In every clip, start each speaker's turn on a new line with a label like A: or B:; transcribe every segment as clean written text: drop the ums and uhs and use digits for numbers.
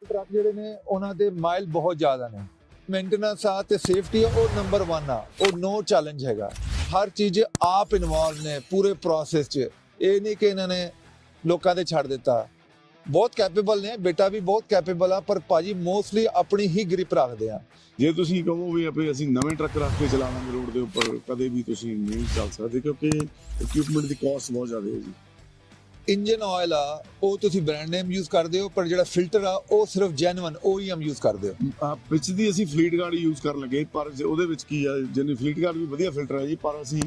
A: Truck ਜਿਹੜੇ ਨੇ ਉਹਨਾਂ ਦੇ ਮਾਈਲ ਬਹੁਤ ਜ਼ਿਆਦਾ ਨੇ। ਮੇਨਟੇਨੈਂਸ ਆ ਤੇ ਸੇਫਟੀ ਆ ਉਹ ਨੰਬਰ 1 ਆ, ਉਹ ਨੋ ਚੈਲੰਜ ਹੈਗਾ। ਹਰ ਚੀਜ਼ ਆਪ ਇਨਵੋਲਵ ਨੇ ਪੂਰੇ ਪ੍ਰੋਸੈਸ 'ਚ। ਇਹ ਨਹੀਂ ਕਿ ਇਹਨਾਂ ਨੇ ਲੋਕਾਂ ਤੇ ਛੱਡ ਦਿੱਤਾ। ਬਹੁਤ ਕੈਪੇਬਲ ਨੇ, ਬੇਟਾ ਵੀ ਬਹੁਤ ਕੈਪੇਬਲ ਆ, ਪਰ ਭਾਜੀ ਮੋਸਟਲੀ ਆਪਣੀ ਹੀ ਗ੍ਰਿਪ ਰੱਖਦੇ ਆ।
B: ਜੇ ਤੁਸੀਂ ਕਹੋ ਵੀ ਆਪੇ ਅਸੀਂ ਨਵੇਂ ਟਰੱਕ ਰੱਖ ਕੇ ਚਲਾਵਾਂਗੇ ਰੋਡ ਦੇ ਉੱਪਰ, ਕਦੇ ਵੀ ਤੁਸੀਂ ਨਹੀਂ ਚੱਲ ਸਕਦੇ, ਕਿਉਂਕਿ ਇਕਵਿਪਮੈਂਟ ਦੀ ਕਾਸਟ ਬਹੁਤ ਜ਼ਿਆਦਾ ਹੈ ਜੀ।
A: ਇੰਜਨ ਆਇਲ ਆ ਉਹ ਤੁਸੀਂ ਬ੍ਰਾਂਡ ਨੇਮ ਯੂਜ਼ ਕਰਦੇ ਹੋ, ਪਰ ਜਿਹੜਾ ਫਿਲਟਰ ਆ ਉਹ ਸਿਰਫ ਜੈਨੂਇਨ OEM ਯੂਜ਼ ਕਰਦੇ ਹੋ।
B: ਵਿੱਚ ਦੀ ਅਸੀਂ ਫਲੀਟ ਗਾਰਡ ਯੂਜ਼ ਕਰਨ ਲੱਗੇ, ਪਰ ਉਹਦੇ ਵਿੱਚ ਕੀ ਆ, ਜਿੰਨੀ ਫਲੀਟ ਗਾਰਡ ਵੀ ਵਧੀਆ ਫਿਲਟਰ ਹੈ ਜੀ, ਪਰ ਅਸੀਂ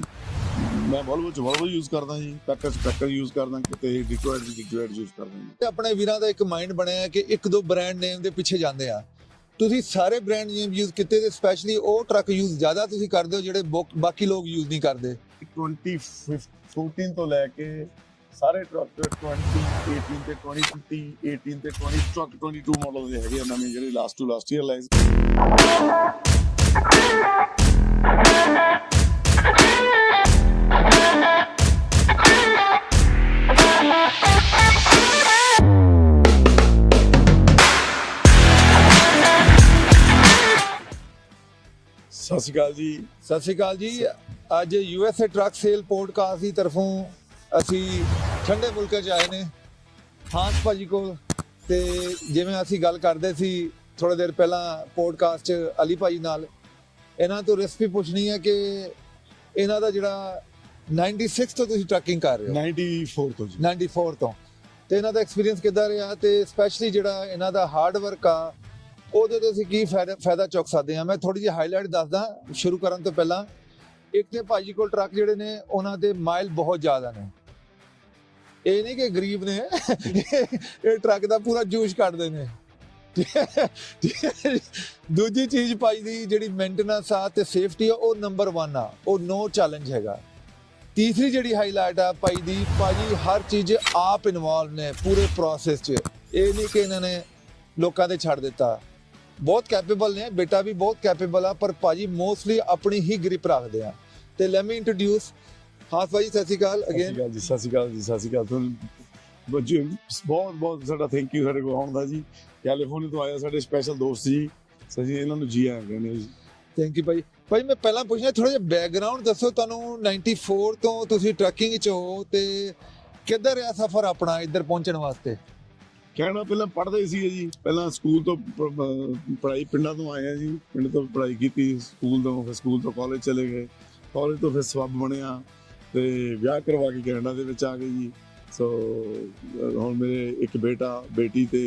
B: ਮੈਂ ਵੋਲਵੋ ਯੂਜ਼ ਕਰਦਾ ਜੀ, ਪੈਕਰ ਯੂਜ਼ ਕਰਦਾ, ਕਿਤੇ ਡਿਟਰੋਇਟ ਯੂਜ਼ ਕਰਦਾ ਜੀ।
A: ਆਪਣੇ ਵੀਰਾਂ ਦਾ ਇੱਕ ਮਾਈਂਡ ਬਣਿਆ ਕਿ ਇੱਕ ਦੋ ਬ੍ਰਾਂਡ ਨੇਮ ਦੇ ਪਿੱਛੇ ਜਾਂਦੇ ਆ। ਤੁਸੀਂ ਸਾਰੇ ਬ੍ਰਾਂਡ ਨੇਮ ਯੂਜ਼ ਕੀਤੇ ਤੇ ਸਪੈਸ਼ਲੀ ਉਹ ਟਰੱਕ ਯੂਜ਼ ਜ਼ਿਆਦਾ ਤੁਸੀਂ ਕਰਦੇ ਹੋ ਜਿਹੜੇ ਬਾਕੀ ਲੋਕ ਯੂਜ਼ ਨਹੀਂ ਕਰਦੇ।
B: 2014 ਤੋਂ ਲੈ ਕੇ ਸਾਰੇ ਟਰੱਕ 2018 ਤੇ 2020 18 ਤੇ 20 ਟਰੱਕ 22 ਮਾਡਲ ਦੇ ਹੈਗੇ ਆ ਨਵੇਂ, ਜਿਹੜੇ ਲਾਸਟ ਈਅਰ ਲਾਈਜ਼। ਸਤਿ ਸ਼੍ਰੀ ਅਕਾਲ ਜੀ।
A: ਸਤਿ ਸ਼੍ਰੀ ਅਕਾਲ ਜੀ। ਅੱਜ USA ਟਰੱਕ ਸੇਲ ਪੋਡਕਾਸਟ ਦੀ ਤਰਫੋਂ ਅਸੀਂ ਠੰਡੇ ਮੁਲਕਾਂ 'ਚ ਆਏ ਨੇ ਹਾਂਸ ਭਾਜੀ ਕੋਲ। ਤੇ ਜਿਵੇਂ ਅਸੀਂ ਗੱਲ ਕਰਦੇ ਸੀ ਥੋੜੇ ਦੇਰ ਪਹਿਲਾਂ ਪੋਡਕਾਸਟ 'ਚ ਅਲੀ ਭਾਜੀ ਨਾਲ, ਇਹਨਾਂ ਤੋਂ ਰੈਸਪੀ ਪੁੱਛਣੀ ਹੈ ਕਿ ਇਹਨਾਂ ਦਾ ਜਿਹੜਾ 96 ਤੋਂ ਤੁਸੀਂ ਟਰੱਕਿੰਗ ਕਰ ਰਹੇ ਹੋ,
B: 94 ਤੋਂ ਜੀ।
A: 94 ਤੋਂ, ਤੇ ਇਹਨਾਂ ਦਾ ਐਕਸਪੀਰੀਅੰਸ ਕਿੱਦਾਂ ਰਿਹਾ, ਤੇ ਸਪੈਸ਼ਲੀ ਜਿਹੜਾ ਇਹਨਾਂ ਦਾ ਹਾਰਡ ਵਰਕ ਆ ਉਹਦੇ ਤੋਂ ਅਸੀਂ ਕੀ ਫਾਇਦਾ ਚੁੱਕ ਸਕਦੇ ਹਾਂ। ਮੈਂ ਥੋੜੀ ਜਿਹੀ ਹਾਈਲਾਈਟ ਦੱਸਦਾ ਸ਼ੁਰੂ ਕਰਨ ਤੋਂ ਪਹਿਲਾਂ। ਇੱਕ ਤੇ ਭਾਜੀ ਕੋਲ ਟਰੱਕ ਜਿਹੜੇ ਨੇ ਉਹਨਾਂ ਦੇ ਮਾਈਲ ਬਹੁਤ ਜ਼ਿਆਦਾ ਨੇ। ਇਹ ਨਹੀਂ ਕਿ ਗਰੀਬ ਨੇ ਇਹ ਟਰੱਕ ਦਾ ਪੂਰਾ ਜੂਸ਼ ਕੱਢਦੇ ਨੇ। ਦੂਜੀ ਚੀਜ਼ ਭਾਜੀ ਦੀ ਜਿਹੜੀ ਮੇਨਟੇਨੈਂਸ ਆ ਤੇ ਸੇਫਟੀ ਆ ਉਹ ਨੰਬਰ 1 ਆ, ਉਹ ਨੋ ਚੈਲੰਜ ਹੈਗਾ। ਤੀਸਰੀ ਜਿਹੜੀ ਹਾਈਲਾਈਟ ਆ ਭਾਜੀ ਦੀ, ਭਾਜੀ ਹਰ ਚੀਜ਼ ਆਪ ਇਨਵੋਲਵ ਨੇ ਪੂਰੇ ਪ੍ਰੋਸੈਸ 'ਚ। ਇਹ ਨਹੀਂ ਕਿ ਇਹਨਾਂ ਨੇ ਲੋਕਾਂ ਤੇ ਛੱਡ ਦਿੱਤਾ। ਬਹੁਤ ਕੈਪੇਬਲ ਨੇ, ਬੇਟਾ ਵੀ ਬਹੁਤ ਕੈਪੇਬਲ ਆ, ਪਰ ਭਾਜੀ ਮੋਸਟਲੀ ਆਪਣੀ ਹੀ ਗ੍ਰਿਪ ਰੱਖਦੇ ਆ। ਤੇ ਲੈਟ ਮੀ ਇੰਟਰੋਡਿਊਸ ਹਾਂਸ ਭਾਜੀ। ਸਤਿ ਸ਼੍ਰੀ ਅਕਾਲ ਅਗੇਨ।
B: ਸਤਿ ਸ਼੍ਰੀ ਅਕਾਲ ਤੁਹਾਨੂੰ ਬਹੁਤ ਸਾਡਾ ਥੈਂਕ ਯੂ ਸਾਡੇ ਕੋਲ ਆਉਣ ਦਾ ਜੀ। ਕੈਲੀਫੋਰਨੀਆ ਤੋਂ ਆਇਆ ਸਾਡੇ ਸਪੈਸ਼ਲ ਦੋਸਤ ਜੀ, ਸਜੀ ਇਹਨਾਂ ਨੂੰ ਜੀ ਆਇਆਂ ਕਹਿੰਦੇ ਜੀ।
A: ਥੈਂਕ ਯੂ ਭਾਜੀ। ਭਾਜੀ ਮੈਂ ਪਹਿਲਾਂ ਪੁੱਛਣਾ ਥੋੜਾ ਜਿਹਾ ਬੈਕਗ੍ਰਾਉਂਡ ਦੱਸੋ। ਤੁਹਾਨੂੰ 94 ਤੋਂ ਤੁਸੀਂ ਟਰੱਕਿੰਗ 'ਚ ਹੋ, ਤੇ ਕਿੱਧਰ ਰਿਹਾ ਸਫ਼ਰ ਆਪਣਾ ਇੱਧਰ ਪਹੁੰਚਣ ਵਾਸਤੇ?
B: ਕਹਿਣਾ ਪਹਿਲਾਂ ਪੜ੍ਹਦੇ ਸੀ ਜੀ, ਪਹਿਲਾਂ ਸਕੂਲ ਤੋਂ ਪੜ੍ਹਾਈ ਪਿੰਡਾਂ ਤੋਂ ਆਏ ਆ ਜੀ, ਪਿੰਡ ਤੋਂ ਪੜ੍ਹਾਈ ਕੀਤੀ ਸਕੂਲ ਤੋਂ, ਫਿਰ ਸਕੂਲ ਤੋਂ ਕਾਲਜ ਚਲੇ ਗਏ, ਕਾਲਜ ਤੋਂ ਫਿਰ ਸਬੱਬ ਬਣਿਆ ਤੇ ਵਿਆਹ ਕਰਵਾ ਕੇ ਕੈਨੇਡਾ ਦੇ ਵਿੱਚ ਆ ਗਏ ਜੀ। ਸੋ ਹੁਣ ਮੇਰੇ ਇੱਕ ਬੇਟਾ ਬੇਟੀ ਤੇ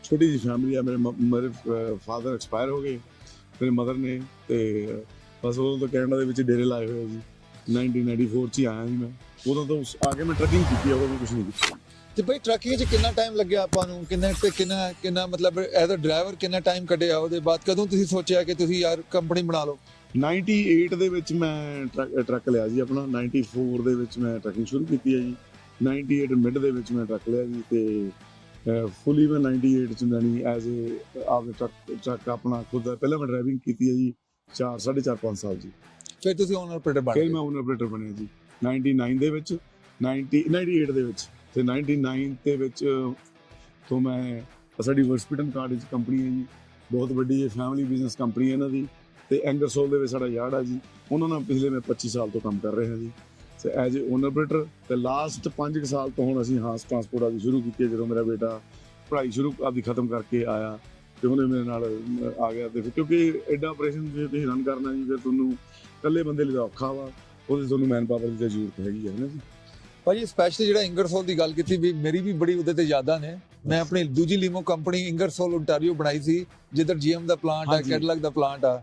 B: ਛੋਟੀ ਜਿਹੀ ਫੈਮਿਲੀ ਆ। ਮੇਰੇ ਫਾਦਰ ਐਕਸਪਾਇਰ ਹੋ ਗਏ, ਮੇਰੇ ਮਦਰ ਨੇ, ਤੇ ਬਸ ਉਦੋਂ ਤੋਂ ਕੈਨੇਡਾ ਦੇ ਵਿੱਚ ਡੇਰੇ ਲਾਏ ਹੋਏ ਜੀ। 1994 'ਚ ਹੀ ਆਇਆ ਜੀ ਮੈਂ। ਉਦੋਂ ਤੋਂ ਆ ਕੇ ਮੈਂ ਟਰੱਕਿੰਗ ਕੀਤੀ ਆ, ਉਦੋਂ ਵੀ ਕੁਛ ਨਹੀਂ ਕੀਤਾ।
A: ਤੇ ਭਾਈ ਟਰੱਕਿੰਗ 'ਚ ਕਿੰਨਾ ਟਾਈਮ ਲੱਗਿਆ ਆਪਾਂ ਨੂੰ? ਕਿੰਨਾ ਮਤਲਬ ਐਜ਼ ਅ ਡਰਾਈਵਰ ਕਿੰਨਾ ਟਾਈਮ ਕੱਢਿਆ? ਉਹਦੇ ਬਾਅਦ ਕਦੋਂ ਤੁਸੀਂ ਸੋਚਿਆ ਕਿ ਤੁਸੀਂ ਯਾਰ ਕੰਪਨੀ ਬਣਾ ਲਓ?
B: 98 ਦੇ ਵਿੱਚ ਮੈਂ ਟਰੱਕ ਲਿਆ ਜੀ ਆਪਣਾ। 94 ਦੇ ਵਿੱਚ ਮੈਂ ਟਰੱਕਿੰਗ ਸ਼ੁਰੂ ਕੀਤੀ ਹੈ ਜੀ। 98 ਮਿਡ ਦੇ ਵਿੱਚ ਮੈਂ ਟਰੱਕ ਲਿਆ ਜੀ, ਤੇ ਫੁੱਲੀ ਮੈਂ 98 'ਚ ਜਾਨੀ ਐਜ਼ ਆਪਦੇ ਟਰੱਕ ਆਪਣਾ ਖੁਦ ਦਾ। ਪਹਿਲਾਂ ਮੈਂ ਡਰਾਈਵਿੰਗ ਕੀਤੀ ਹੈ ਜੀ 4.5 ਸਾਲ ਜੀ।
A: ਫਿਰ ਤੁਸੀਂ ਓਨਰ ਆਪਰੇਟਰ ਬਣ
B: ਫਿਰ
A: ਗਏ?
B: ਮੈਂ ਓਨਰ ਆਪਰੇਟਰ ਬਣਿਆ ਜੀ 99 ਦੇ ਵਿੱਚ, 98 ਦੇ ਵਿੱਚ, ਤੇ 99 ਦੇ ਵਿੱਚ ਤੋਂ ਮੈਂ ਸਾਡੀ ਵਰਸਪੀਟਨ ਕਾਰਡ ਕੰਪਨੀ ਹੈ ਜੀ, ਬਹੁਤ ਵੱਡੀ ਹੈ, ਫੈਮਿਲੀ ਬਿਜ਼ਨਸ ਕੰਪਨੀ ਹੈ ਇਹਨਾਂ ਦੀ। ਤੇ ਐਂਗਰਸੋਲ ਦੇ ਵਿੱਚ ਸਾਡਾ ਯਾਰਡ ਆ ਜੀ, ਉਹਨਾਂ ਨਾਲ ਪਿਛਲੇ ਮੈਂ 25 ਸਾਲ ਤੋਂ ਕੰਮ ਕਰ ਰਿਹਾ ਜੀ ਤੇ ਐਜ਼ ਏ ਓਨਰ ਆਪਰੇਟਰ। ਤੇ ਲਾਸਟ 5 ਸਾਲ ਤੋਂ ਹੁਣ ਅਸੀਂ ਹਾਂਸ ਟਰਾਂਸਪੋਰਟ ਆਦੀ ਸ਼ੁਰੂ ਕੀਤੀ ਹੈ। ਜਦੋਂ ਮੇਰਾ ਬੇਟਾ ਪੜ੍ਹਾਈ ਸ਼ੁਰੂ ਆਪਦੀ ਖਤਮ ਕਰਕੇ ਆਇਆ ਤੇ ਉਹਨੇ ਮੇਰੇ ਨਾਲ ਆ ਗਿਆ। ਤੇ ਕਿਉਂਕਿ ਐਡਾ ਆਪਰੇਸ਼ਨ ਜੇ ਤੁਸੀਂ ਰਨ ਕਰਨਾ ਜੀ, ਫਿਰ ਤੁਹਾਨੂੰ ਇਕੱਲੇ ਬੰਦੇ ਲਈ ਔਖਾ ਵਾ, ਉਹਦੇ ਤੁਹਾਨੂੰ ਮੈਨ ਪਾਵਰ ਦੀ ਜ਼ਰੂਰਤ ਹੈਗੀ ਹੈ ਨਾ ਜੀ।
A: ਭਾਜੀ ਸਪੈਸ਼ਲੀ ਜਿਹੜਾ ਇੰਗਰਸੋਲ ਦੀ ਗੱਲ ਕੀਤੀ, ਵੀ ਮੇਰੀ ਵੀ ਬੜੀ ਉਹਦੇ ਤੇ ਯਾਦਾਂ ਨੇ। ਮੈਂ ਆਪਣੀ ਦੂਜੀ ਲੀਮੋ ਕੰਪਨੀ ਇੰਗਰਸੋਲ ਓਨਟਾਰੀਓ ਬਣਾਈ ਸੀ, ਜਿੱਧਰ GM ਦਾ ਪਲਾਂਟ ਆ, ਕੈਡਿਲਕ ਦਾ ਪਲਾਂਟ ਆ,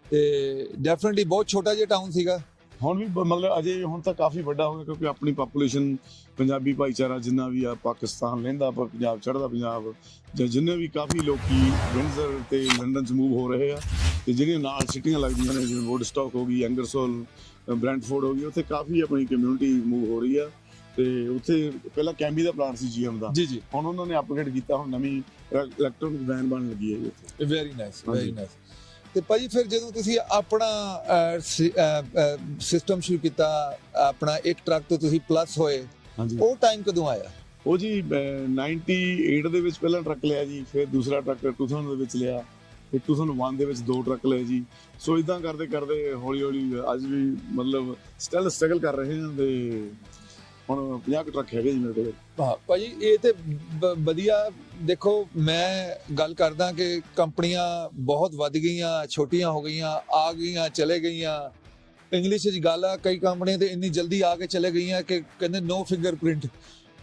A: ਤੇ ਡੈਫੀਨਿਟਲੀ ਬਹੁਤ ਛੋਟਾ ਜਿਹਾ ਟਾਊਨ ਸੀਗਾ।
B: ਹੁਣ ਵੀ ਮਤਲਬ ਅਜੇ ਹੁਣ ਤਾਂ ਕਾਫੀ ਵੱਡਾ ਹੋ ਗਿਆ, ਕਿਉਂਕਿ ਆਪਣੀ ਪਾਪੂਲੇਸ਼ਨ ਪੰਜਾਬੀ ਭਾਈਚਾਰਾ ਜਿੰਨਾ ਵੀ ਆ, ਪਾਕਿਸਤਾਨ ਲਹਿੰਦਾ ਪੰਜਾਬ, ਚੜ੍ਹਦਾ ਪੰਜਾਬ, ਜਾਂ ਜਿੰਨੇ ਵੀ ਕਾਫੀ ਲੋਕੀ ਵਿੰਡਸਰ ਤੇ ਲੰਡਨ 'ਚ ਮੂਵ ਹੋ ਰਹੇ ਆ। ਤੇ ਜਿਹੜੀਆਂ ਨਾਲ ਸਿਟੀਆਂ ਲੱਗਦੀਆਂ ਨੇ, ਜਿਵੇਂ ਵੁੱਡਸਟਾਕ ਹੋ ਗਈ, ਐਂਗਰਸੋਲ, ਬ੍ਰੈਂਟਫੋਰਡ ਹੋ ਗਈ, ਉੱਥੇ ਕਾਫੀ ਆਪਣੀ ਕਮਿਊਨਿਟੀ ਮੂਵ ਹੋ ਰਹੀ ਆ। ਤੇ ਉੱਥੇ ਪਹਿਲਾਂ ਕੈਂਬੀ ਦਾ ਪਲਾਂਟ ਸੀ GM ਦਾ
A: ਜੀ।
B: ਹੁਣ ਉਹਨਾਂ ਨੇ ਅਪਗ੍ਰੇਡ ਕੀਤਾ, ਹੁਣ ਨਵੀਂ ਇਲੈਕਟ੍ਰੋਨਿਕ ਵੈਨ ਬਣਨ ਲੱਗੀ ਹੈ ਜੀ ਉੱਥੇ।
A: Very nice, very nice. ਤੇ ਭਾਜੀ ਫਿਰ ਜਦੋਂ ਤੁਸੀਂ ਆਪਣਾ ਸਿਸਟਮ ਸ਼ੁਰੂ ਕੀਤਾ, ਆਪਣਾ ਇੱਕ ਟਰੱਕ ਤੋਂ ਤੁਸੀਂ ਪਲੱਸ ਹੋਏ,
B: ਹਾਂਜੀ,
A: ਉਹ ਟਾਈਮ ਕਦੋਂ ਆਇਆ?
B: ਉਹ ਜੀ 98 ਦੇ ਵਿੱਚ ਪਹਿਲਾ ਟਰੱਕ ਲਿਆ ਜੀ, ਫਿਰ ਦੂਸਰਾ ਟਰੱਕ 2000 ਦੇ ਵਿੱਚ ਲਿਆ, ਫਿਰ 2001 ਦੇ ਵਿੱਚ 2 ਟਰੱਕ ਲਏ ਜੀ। ਸੋ ਇਦਾਂ ਕਰਦੇ ਕਰਦੇ ਹੌਲੀ ਹੌਲੀ ਅੱਜ ਵੀ ਮਤਲਬ ਸਟਿਲ ਸਟਰਗਲ ਕਰ ਰਹੇ ਹਾਂ ਤੇ ਹੁਣ 50 ਕੁ ਟਰੱਕ ਹੈਗੇ ਜੀ ਮੇਰੇ ਕੋਲ।
A: ਹਾਂ ਭਾਜੀ, ਇਹ ਤੇ ਵਧੀਆ। ਦੇਖੋ, ਮੈਂ ਗੱਲ ਕਰਦਾ ਕਿ ਕੰਪਨੀਆਂ ਬਹੁਤ ਵੱਧ ਗਈਆਂ, ਛੋਟੀਆਂ ਹੋ ਗਈਆਂ, ਆ ਗਈਆਂ, ਚਲੇ ਗਈਆਂ। ਇੰਗਲਿਸ਼ ਵਿੱਚ ਗੱਲ ਆ, ਕਈ ਕੰਪਨੀਆਂ ਤੇ ਇੰਨੀ ਜਲਦੀ ਆ ਕੇ ਚਲੇ ਗਈਆਂ ਕਿ ਕਹਿੰਦੇ ਨੋ ਫਿੰਗਰਪ੍ਰਿੰਟ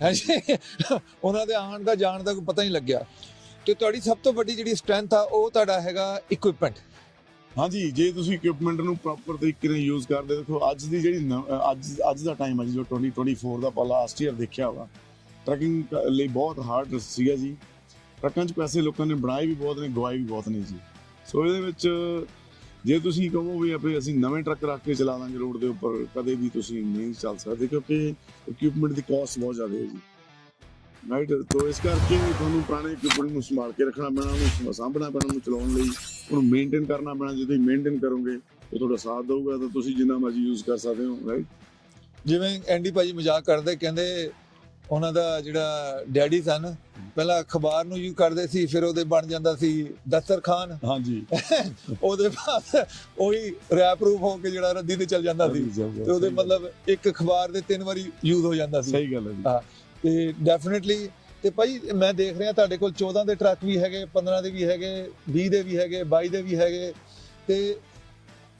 A: ਹੈ ਜੀ। ਉਹਨਾਂ ਦੇ ਆਉਣ ਦਾ ਜਾਣ ਦਾ ਕੋਈ ਪਤਾ ਨਹੀਂ ਲੱਗਿਆ। ਤੇ ਤੁਹਾਡੀ ਸਭ ਤੋਂ ਵੱਡੀ ਜਿਹੜੀ ਸਟਰੈਂਥ ਆ ਉਹ ਤੁਹਾਡਾ ਹੈਗਾ ਇਕੁਇਪਮੈਂਟ।
B: ਹਾਂਜੀ, ਜੇ ਤੁਸੀਂ ਇਕਵਿਪਮੈਂਟ ਨੂੰ ਪ੍ਰੋਪਰ ਤਰੀਕੇ ਨਾਲ ਯੂਜ਼ ਕਰਦੇ, ਦੇਖੋ ਅੱਜ ਦੀ ਜਿਹੜੀ ਅੱਜ ਦਾ ਟਾਈਮ ਹੈ ਜੀ, ਜੋ 2024 ਦਾ ਆਪਾਂ ਲਾਸਟ ਈਅਰ ਦੇਖਿਆ ਵਾ, ਟਰੱਕਿੰਗ ਲਈ ਬਹੁਤ ਹਾਰਡ ਸੀਗਾ ਜੀ। ਟਰੱਕਾਂ 'ਚ ਪੈਸੇ ਲੋਕਾਂ ਨੇ ਬਣਾਏ ਵੀ ਬਹੁਤ ਨੇ, ਗਵਾਏ ਵੀ ਬਹੁਤ ਨੇ ਜੀ। ਸੋ ਇਹਦੇ ਵਿੱਚ ਜੇ ਤੁਸੀਂ ਕਹੋ ਵੀ ਆਪੇ ਅਸੀਂ ਨਵੇਂ ਟਰੱਕ ਰੱਖ ਕੇ ਚਲਾ ਦਾਂਗੇ ਰੋਡ ਦੇ ਉੱਪਰ, ਕਦੇ ਵੀ ਤੁਸੀਂ ਨਹੀਂ ਚੱਲ ਸਕਦੇ, ਕਿਉਂਕਿ ਇਕਵਿਪਮੈਂਟ ਦੀ ਕਾਸਟ ਬਹੁਤ ਜ਼ਿਆਦਾ ਹੈ ਜੀ, ਰਾਈਟ। ਤੋ ਇਸ ਕਰਕੇ ਤੁਹਾਨੂੰ ਪੁਰਾਣੇ ਇਕਵਿਪਮੈਂਟ ਨੂੰ ਸੰਭਾਲ ਕੇ ਰੱਖਣਾ ਪੈਣਾ, ਉਹਨੂੰ ਸਾਂਭਣਾ ਪੈਣਾ, ਉਹਨੂੰ ਚਲਾਉਣ ਲਈ ਉਹਨੂੰ ਮੇਨਟੇਨ ਕਰਨਾ ਪੈਣਾ। ਜੇ ਤੁਸੀਂ ਮੇਨਟੇਨ ਕਰੋਗੇ ਉਹ ਤੁਹਾਡਾ ਸਾਥ ਦਊਗਾ ਤਾਂ ਤੁਸੀਂ ਜਿੰਨਾ ਮਰਜ਼ੀ ਯੂਜ਼ ਕਰ ਸਕਦੇ ਹੋ, ਰਾਈਟ।
A: ਜਿਵੇਂ ਐਂਡੀ ਭਾਜੀ ਮਜ਼ਾਕ ਕਰਦੇ, ਕਹਿੰਦੇ ਉਹਨਾਂ ਦਾ ਜਿਹੜਾ ਡੈਡੀ ਸਨ ਪਹਿਲਾਂ ਅਖਬਾਰ ਨੂੰ ਯੂਜ਼ ਕਰਦੇ ਸੀ, ਫਿਰ ਉਹਦੇ ਬਣ ਜਾਂਦਾ ਸੀ ਦਸਤਰਖਾਨ।
B: ਹਾਂਜੀ।
A: ਉਹਦੇ ਬਾਅਦ ਉਹੀ ਰੈਪ ਰੂਪ ਹੋ ਕੇ ਜਿਹੜਾ ਰੱਦੀ ਤੇ ਚੱਲ ਜਾਂਦਾ ਸੀ, ਤੇ ਉਹਦੇ ਮਤਲਬ ਇੱਕ ਅਖਬਾਰ ਦੇ 3 ਵਾਰੀ ਯੂਜ਼ ਹੋ ਜਾਂਦਾ ਸੀ।
B: ਸਹੀ ਗੱਲ ਹੈ ਜੀ।
A: ਹਾਂ, ਤੇ ਡੈਫੀਨਿਟਲੀ। ਤੇ ਭਾਈ ਮੈਂ ਦੇਖ ਰਿਹਾ ਤੁਹਾਡੇ ਕੋਲ 14 ਦੇ ਟਰੱਕ ਵੀ ਹੈਗੇ, 15 ਦੇ ਵੀ ਹੈਗੇ, 20 ਦੇ ਵੀ ਹੈਗੇ, 22 ਦੇ ਵੀ ਹੈਗੇ। ਤੇ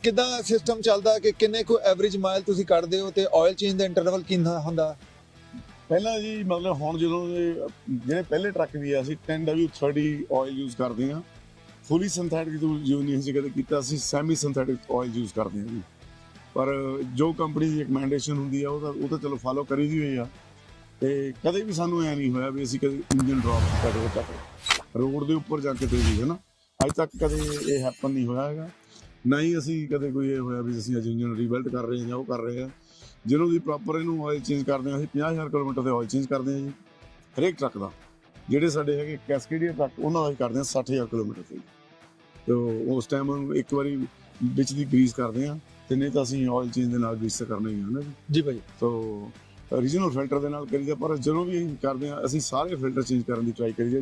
A: ਕਿੱਦਾਂ ਸਿਸਟਮ ਚੱਲਦਾ ਕਿ ਕਿੰਨੇ ਕੁ ਐਵਰੇਜ ਮਾਈਲ ਤੁਸੀਂ ਕੱਢਦੇ ਹੋ, ਤੇ ਆਇਲ ਚੇਂਜ ਦਾ ਇੰਟਰਵਲ ਕਿੰਨਾ ਹੁੰਦਾ?
B: ਪਹਿਲਾਂ ਜੀ ਮਤਲਬ ਹੁਣ ਜਦੋਂ ਜਿਹੜੇ ਪਹਿਲੇ ਟਰੱਕ ਵੀ ਆ, ਅਸੀਂ 10W30 ਆਇਲ ਯੂਜ਼ ਕਰਦੇ ਹਾਂ। ਫੁੱਲੀ ਸਿੰਥੈਟਿਕ ਯੂਜ਼ ਨਹੀਂ ਅਸੀਂ ਕਦੇ ਕੀਤਾ, ਅਸੀਂ ਸੈਮੀ ਸਿੰਥੈਟਿਕ ਆਇਲ ਯੂਜ਼ ਕਰਦੇ ਹਾਂ ਜੀ। ਪਰ ਜੋ ਕੰਪਨੀ ਦੀ ਰਿਕਮੈਂਡੇਸ਼ਨ ਹੁੰਦੀ ਆ ਉਹ ਤਾਂ ਚਲੋ ਫਾਲੋ ਕਰੀ ਦੀ ਹੋਈ ਆ। ਤੇ ਕਦੇ ਵੀ ਸਾਨੂੰ ਐ ਨਹੀਂ ਹੋਇਆ ਵੀ ਅਸੀਂ ਕਦੇ ਇੰਜਨ ਡ੍ਰੌਪ ਕੀਤਾ ਕਦੇ ਤੱਕ ਰੋਡ ਦੇ ਉੱਪਰ ਜਾ ਕੇ ਤੇ ਵੀ, ਹੈ ਨਾ। ਅੱਜ ਤੱਕ ਕਦੇ ਇਹ ਹੈਪਨ ਨਹੀਂ ਹੋਇਆ ਹੈਗਾ, ਨਾ ਹੀ ਅਸੀਂ ਕਦੇ ਕੋਈ ਇਹ ਹੋਇਆ ਵੀ ਅਸੀਂ ਅੱਜ ਇੰਜਨ ਰੀਬਿਲਡ ਕਰ ਰਹੇ ਹਾਂ ਜਾਂ ਉਹ ਕਰ ਰਹੇ ਹਾਂ। ਜਦੋਂ ਦੀ ਪ੍ਰੋਪਰ ਇਹਨੂੰ ਆਇਲ ਚੇਂਜ ਕਰਦੇ ਹਾਂ, ਅਸੀਂ 50,000 ਕਿਲੋਮੀਟਰ ਦੇ ਆਇਲ ਚੇਂਜ ਕਰਦੇ ਹਾਂ ਜੀ ਹਰੇਕ ਟਰੱਕ ਦਾ। ਜਿਹੜੇ ਸਾਡੇ ਹੈਗੇ ਕੈਸਕੇਡੀਅਰ ਟਰੱਕ, ਉਹਨਾਂ ਦਾ ਅਸੀਂ ਕਰਦੇ ਹਾਂ 60,000 ਕਿਲੋਮੀਟਰ ਤੇ। ਤੇ ਉਸ ਟਾਈਮ ਉਹਨੂੰ ਇੱਕ ਵਾਰੀ ਵਿੱਚ ਦੀ ਗਰੀਸ ਕਰਦੇ ਹਾਂ, ਤੇ ਨਹੀਂ ਤਾਂ ਅਸੀਂ ਆਇਲ ਚੇਂਜ ਦੇ ਨਾਲ ਗਰੀਸ ਕਰਨਾ ਹੀ ਹੈ ਨਾ ਜੀ ਭਾਈ। ਤੋ ਰੀਜਨਲ ਫਿਲਟਰ ਦੇ ਨਾਲ ਕਰੀਦਾ, ਪਰ ਜਦੋਂ ਵੀ ਅਸੀਂ ਕਰਦੇ ਹਾਂ ਅਸੀਂ ਸਾਰੇ ਫਿਲਟਰ ਚੇਂਜ ਕਰਨ ਦੀ ਟਰਾਈ ਕਰੀਏ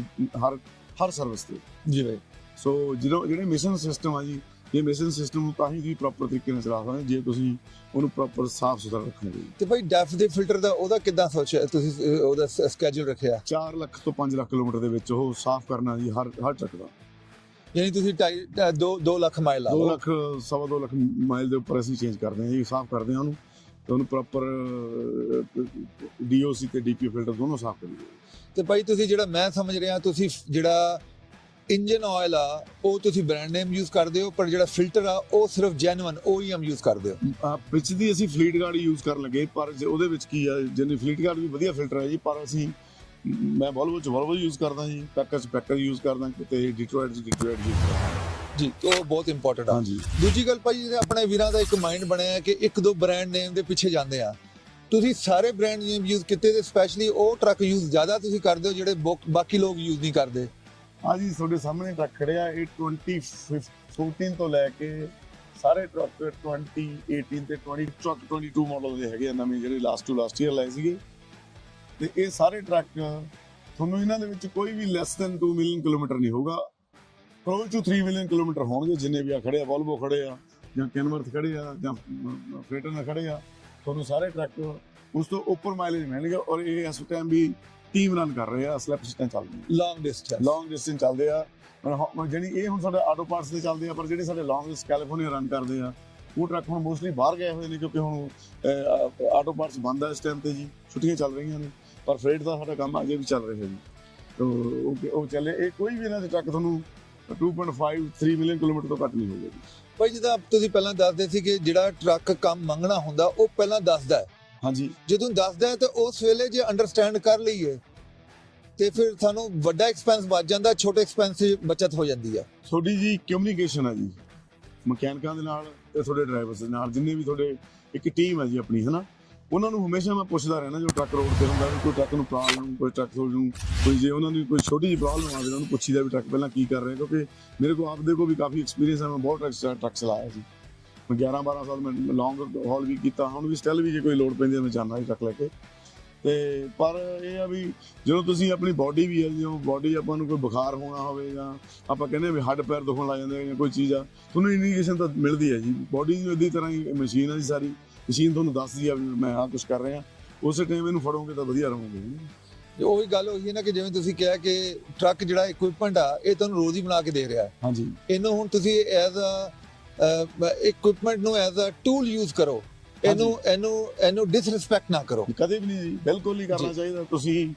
B: ਹਰ ਸਰਵਿਸ ਤੇ ਜੀ ਭਾਈ। ਸੋ ਜਿਹੜੇ ਮਿਸ਼ਨ ਸਿਸਟਮ ਆ ਜੀ, ਇਹ ਮਿਸ਼ਨ ਸਿਸਟਮ ਨੂੰ ਤਾਂ ਹੀ ਤੁਸੀਂ ਪ੍ਰੋਪਰ ਤਰੀਕੇ ਨਾਲ ਚਲਾ ਸਕਦੇ ਜੇ ਤੁਸੀਂ ਉਹਨੂੰ ਪ੍ਰੋਪਰ ਸਾਫ਼ ਸੁਥਰਾ ਰੱਖੋਗੇ। ਤੇ ਭਾਈ ਡੈਫ ਦੇ ਫਿਲਟਰ ਦਾ ਉਹਦਾ ਕਿੱਦਾਂ ਸੋਚਿਆ ਤੁਸੀਂ, ਉਹਦਾ ਸਕੇਜੂਲ ਰੱਖਿਆ? 4 ਲੱਖ ਤੋਂ 5 ਲੱਖ ਕਿਲੋਮੀਟਰ ਦੇ ਵਿੱਚ ਉਹ ਸਾਫ਼ ਕਰਨਾ ਜੀ ਹਰ ਟਰੱਕ ਦਾ। ਯਾਨੀ ਤੁਸੀਂ 2 ਲੱਖ ਮਾਈਲ 2 ਲੱਖ 2.25 ਲੱਖ ਮਾਈਲ ਦੇ ਉੱਪਰ ਅਸੀਂ ਚੇਂਜ ਕਰਦੇ ਹਾਂ ਜੀ, ਸਾਫ਼ ਕਰਦੇ ਹਾਂ ਉਹਨੂੰ, ਤੇ ਉਹਨੂੰ ਪ੍ਰੋਪਰ DOC ਤੇ DPO ਫਿਲਟਰ ਦੋਨੋਂ ਸਾਫ਼ ਕਰੀਏ। ਤੇ ਭਾਈ ਤੁਸੀਂ ਜਿਹੜਾ ਮੈਂ ਸਮਝ ਰਿਹਾ, ਤੁਸੀਂ ਜਿਹੜਾ ਇੰਜਨ ਆਇਲ ਆ ਉਹ ਤੁਸੀਂ ਬ੍ਰਾਂਡ ਨੇਮ ਯੂਜ਼ ਕਰਦੇ ਹੋ, ਪਰ ਜਿਹੜਾ ਫਿਲਟਰ ਆ ਉਹ ਸਿਰਫ ਜੈਨੂਇਨ OEM ਯੂਜ਼ ਕਰਦੇ ਹੋ। ਵਿੱਚ ਦੀ ਅਸੀਂ ਫਲੀਟ ਗਾਰਡ ਯੂਜ਼ ਕਰਨ ਲੱਗੇ, ਪਰ ਉਹਦੇ ਵਿੱਚ ਕੀ ਆ, ਜਿੰਨੀ ਫਲੀਟ ਗਾਰਡ ਵੀ ਵਧੀਆ ਫਿਲਟਰ ਹੈ ਜੀ, ਪਰ ਮੈਂ ਵੋਲਵੋ ਯੂਜ਼ ਕਰਦਾ ਜੀ, ਪੈਕਰ ਯੂਜ਼ ਕਰਦਾ, ਤੇ ਡਿਟਰੋਇਟ ਯੂਜ਼ ਕਰਦਾ ਜੀ। ਉਹ ਬਹੁਤ ਇੰਪੋਰਟੈਂਟ ਆ। ਦੂਜੀ ਗੱਲ ਭਾਈ, ਆਪਣੇ ਵੀਰਾਂ ਦਾ ਇੱਕ ਮਾਈਂਡ ਬਣਿਆ ਕਿ 1-2 ਬ੍ਰਾਂਡ ਨੇਮ ਦੇ ਪਿੱਛੇ ਜਾਂਦੇ ਆ। ਤੁਸੀਂ ਸਾਰੇ ਬ੍ਰਾਂਡ ਨੇਮ ਯੂਜ਼ ਕੀਤੇ, ਤੇ ਸਪੈਸ਼ਲੀ ਉਹ ਟਰੱਕ ਯੂਜ਼ ਜ਼ਿਆਦਾ ਤੁਸੀਂ ਕਰਦੇ ਹੋ ਜਿਹੜੇ ਬਾਕੀ ਲੋਕ ਯੂਜ਼ ਨਹੀਂ ਕਰਦੇ। ਹਾਂਜੀ, ਤੁਹਾਡੇ ਸਾਹਮਣੇ ਟਰੱਕ ਖੜਿਆ, ਇਹ 2014 ਤੋਂ ਲੈ ਕੇ ਸਾਰੇ ਟਰੱਕ 2018 ਤੇ 22 ਮਾਡਲ ਦੇ ਹੈਗੇ ਆ ਨਵੇਂ, ਜਿਹੜੇ ਲਾਸਟ ਈਅਰ ਲਏ ਸੀਗੇ। ਤੇ ਇਹ ਸਾਰੇ ਟਰੱਕ ਤੁਹਾਨੂੰ ਇਹਨਾਂ ਦੇ ਵਿੱਚ ਕੋਈ ਵੀ ਲੈਸ ਦੈਨ 2 ਮਿਲੀਅਨ ਕਿਲੋਮੀਟਰ ਨਹੀਂ ਹੋਊਗਾ, ਕਲੋਜ਼ ਟੂ 3 ਮਿਲੀਅਨ ਕਿਲੋਮੀਟਰ ਹੋਣਗੇ। ਜਿੰਨੇ ਵੀ ਆ ਖੜੇ ਆ, ਵੋਲਵੋ ਖੜੇ ਆ ਜਾਂ ਕੈਨਵਰਥ ਖੜੇ ਆ ਜਾਂ ਫਰੇਟਰ ਖੜੇ ਆ, ਤੁਹਾਨੂੰ ਸਾਰੇ ਟਰੱਕ ਉਸ ਤੋਂ ਉੱਪਰ ਮਾਈਲੇਜ ਮਿਲਣਗੇ। ਔਰ ਇਹ ਇਸ ਟਾਈਮ ਵੀ ਟੀਮ ਰਨ ਕਰ ਰਹੇ ਆ, ਸਲੈਪ ਸਿਸਟਮ ਚੱਲਦੇ ਆ, ਲੌਂਗ ਡਿਸਟੈਂਸ ਚੱਲਦੇ ਆ। ਜਿਹੜੀ ਇਹ ਹੁਣ ਸਾਡੇ ਆਟੋ ਪਾਰਟਸ ਦੇ ਚੱਲਦੇ ਆ, ਪਰ ਜਿਹੜੇ ਸਾਡੇ ਲੌਂਗ ਡਿਸਟੈਂਸ ਕੈਲੀਫੋਰਨੀਆ ਰਨ ਕਰਦੇ ਆ, ਉਹ ਟਰੱਕ ਹੁਣ ਮੋਸਟਲੀ ਬਾਹਰ ਗਏ ਹੋਏ ਨੇ, ਕਿਉਂਕਿ ਹੁਣ ਆਟੋ ਪਾਰਟਸ ਬੰਦ ਆ ਇਸ ਟਾਈਮ ਤੇ ਜੀ, ਛੁੱਟੀਆਂ ਚੱਲ ਰਹੀਆਂ ਨੇ। ਪਰ ਫਰੇਟ ਦਾ ਸਾਡਾ ਕੰਮ ਅਜੇ ਵੀ ਚੱਲ ਰਿਹਾ ਜੀ, ਤਾਂ ਉਹ ਚੱਲੇ। ਇਹ ਕੋਈ ਵੀ ਇਹਨਾਂ ਦੇ ਟਰੱਕ ਤੁਹਾਨੂੰ 2.5-3 ਮਿਲੀਅਨ ਕਿਲੋਮੀਟਰ ਤੋਂ ਘੱਟ ਨਹੀਂ ਹੋਊਗਾ ਜੀ। ਭਾਈ ਜਿੱਦਾਂ ਤੁਸੀਂ ਪਹਿਲਾਂ ਦੱਸਦੇ ਸੀ ਕਿ ਜਿਹੜਾ ਟਰੱਕ ਕੰਮ ਮੰਗਣਾ ਹੁੰਦਾ ਉਹ ਪਹਿਲਾਂ ਦੱਸਦਾ ਹੈ। ਹਾਂਜੀ, ਜਦੋਂ ਦੱਸਦਾ ਹੈ ਤੇ ਉਸ ਵੇਲੇ ਜੇ ਅੰਡਰਸਟੈਂਡ ਕਰ ਲਈਏ ਤੇ ਫਿਰ ਸਾਨੂੰ ਵੱਡਾ ਐਕਸਪੈਂਸ ਬਚ ਜਾਂਦਾ, ਛੋਟੇ ਐਕਸਪੈਂਸ ਦੀ ਬਚਤ ਹੋ ਜਾਂਦੀ ਆ। ਤੁਹਾਡੀ ਜੀ ਕਮਿਊਨੀਕੇਸ਼ਨ ਹੈ ਜੀ ਮਕੈਨਿਕਾਂ ਦੇ ਨਾਲ ਤੇ ਤੁਹਾਡੇ ਡਰਾਈਵਰਸ ਦੇ ਨਾਲ, ਜਿੰਨੇ ਵੀ ਤੁਹਾਡੇ ਇੱਕ ਟੀਮ ਹੈ ਜੀ ਆਪਣੀ, ਹੈ ਨਾ। ਉਹਨਾਂ ਨੂੰ ਹਮੇਸ਼ਾ ਮੈਂ ਪੁੱਛਦਾ ਰਹਿਣਾ, ਜੋ ਟਰੱਕ ਰੋਡ ਤੇ ਹੁੰਦਾ, ਕੋਈ ਟਰੱਕ ਨੂੰ ਪ੍ਰੋਬਲਮ, ਕੋਈ ਟਰੱਕ ਨੂੰ ਕੋਈ, ਜੇ ਉਹਨਾਂ ਨੂੰ ਕੋਈ ਛੋਟੀ ਜਿਹੀ ਪ੍ਰੋਬਲਮ ਆਵੇ, ਉਹਨੂੰ ਪੁੱਛੀਦਾ ਵੀ ਟਰੱਕ ਪਹਿਲਾਂ ਕੀ ਕਰ ਰਹੇ, ਕਿਉਂਕਿ ਮੇਰੇ ਕੋਲ ਆਪਦੇ ਕੋਲ ਵੀ ਕਾਫੀ ਐਕਸਪੀਰੀਅੰਸ ਹੈ। ਮੈਂ ਬਹੁਤ ਟਰੱਕ ਚਲਾਇਆ ਸੀ, ਮੈਂ 11-12 ਸਾਲ ਮੈਂ ਲੌਂਗ ਹੌਲ ਵੀ ਕੀਤਾ, ਹੁਣ ਵੀ ਸਟਿਲ ਵੀ ਜੇ ਕੋਈ ਲੋਡ ਪੈਂਦੀ ਹੈ ਮੈਂ ਜਾਂਦਾ ਜੀ ਟਰੱਕ ਲੈ ਕੇ। ਤੇ ਪਰ ਇਹ ਆ ਵੀ ਜਦੋਂ ਤੁਸੀਂ ਆਪਣੀ ਬਾਡੀ ਵੀ ਹੈ, ਜਦੋਂ ਬਾਡੀ ਆਪਾਂ ਨੂੰ ਕੋਈ ਬੁਖਾਰ ਹੋਣਾ ਹੋਵੇ ਜਾਂ ਆਪਾਂ ਕਹਿੰਦੇ ਵੀ ਹੱਡ ਪੈਰ ਦੁਖਣ ਲੱਗ ਜਾਂਦੇ ਜਾਂ ਕੋਈ ਚੀਜ਼ ਆ, ਤੁਹਾਨੂੰ ਇੰਡੀਕੇਸ਼ਨ ਤਾਂ ਮਿਲਦੀ ਹੈ ਜੀ। ਬਾਡੀ ਦੀ ਇਦਾਂ ਤਰ੍ਹਾਂ ਹੀ ਮਸ਼ੀਨ ਆ ਜੀ, ਸਾਰੀ ਮਸ਼ੀਨ ਤੁਹਾਨੂੰ ਦੱਸਦੀ ਆ ਵੀ ਮੈਂ ਆਹ ਕੁਛ ਕਰ ਰਿਹਾ, ਉਸੇ ਟਾਈਮ ਇਹਨੂੰ ਫੜੋਗੇ ਤਾਂ ਵਧੀਆ ਰਹੋਗੇ।
A: ਉਹੀ ਗੱਲ ਹੋਈ ਹੈ ਨਾ ਕਿ ਜਿਵੇਂ ਤੁਸੀਂ ਕਿਹਾ ਕਿ ਟਰੱਕ ਜਿਹੜਾ ਇਕਵਿਪਮੈਂਟ ਆ ਇਹ ਤੁਹਾਨੂੰ ਰੋਜ਼ ਹੀ ਬਣਾ ਕੇ ਦੇ ਰਿਹਾ।
B: ਹਾਂਜੀ,
A: ਇਹਨੂੰ ਹੁਣ ਤੁਸੀਂ ਐਜ਼ ਅ ਇਕਵਿਪਮੈਂਟ ਨੂੰ ਐਜ਼ ਅ ਟੂਲ ਯੂਜ਼ ਕਰੋ, ਇਹਨੂੰ ਡਿਸਰਿਸਪੈਕਟ ਨਾ ਕਰੋ
B: ਕਦੇ ਵੀ ਨਹੀਂ ਜੀ, ਬਿਲਕੁਲ ਨਹੀਂ ਕਰਨਾ ਚਾਹੀਦਾ। ਤੁਸੀਂ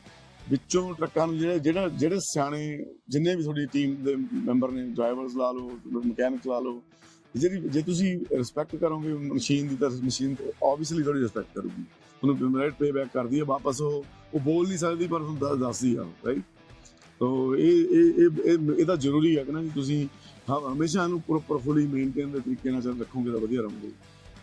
B: ਵਿੱਚੋਂ ਟਰੱਕਾਂ ਨੂੰ ਜਿਹੜੇ ਸਿਆਣੇ ਜਿੰਨੇ ਵੀ ਤੁਹਾਡੀ ਟੀਮ ਦੇ ਮੈਂਬਰ ਨੇ, ਡਰਾਈਵਰਸ ਲਾ ਲਓ, ਮਕੈਨਿਕ ਲਾ ਲਓ, ਜੇ ਤੁਸੀਂ ਰਿਸਪੈਕਟ ਕਰੋਗੇ ਮਸ਼ੀਨ ਦੀ ਤਾਂ ਮਸ਼ੀਨ ਆਬਵੀਅਸਲੀ ਤੁਹਾਡੀ ਰਿਸਪੈਕਟ ਕਰੂਗੀ, ਤੁਹਾਨੂੰ ਰਾਈਟ ਪੇ ਬੈਕ ਕਰਦੀ ਹੈ ਵਾਪਸ। ਉਹ ਬੋਲ ਨਹੀਂ ਸਕਦੀ ਪਰ ਤੁਹਾਨੂੰ ਦੱਸਦੀ ਆ, ਰਾਈਟ। ਤੋ ਇਹਦਾ ਜ਼ਰੂਰੀ ਹੈ ਕਿ ਨਾ ਜੀ ਤੁਸੀਂ ਹਮੇਸ਼ਾ ਇਹਨੂੰ ਪ੍ਰੋਪਰਲੀ ਮੇਨਟੇਨ ਦੇ ਤਰੀਕੇ ਨਾਲ ਰੱਖੋਗੇ ਤਾਂ ਵਧੀਆ ਰਹੋਗੇ।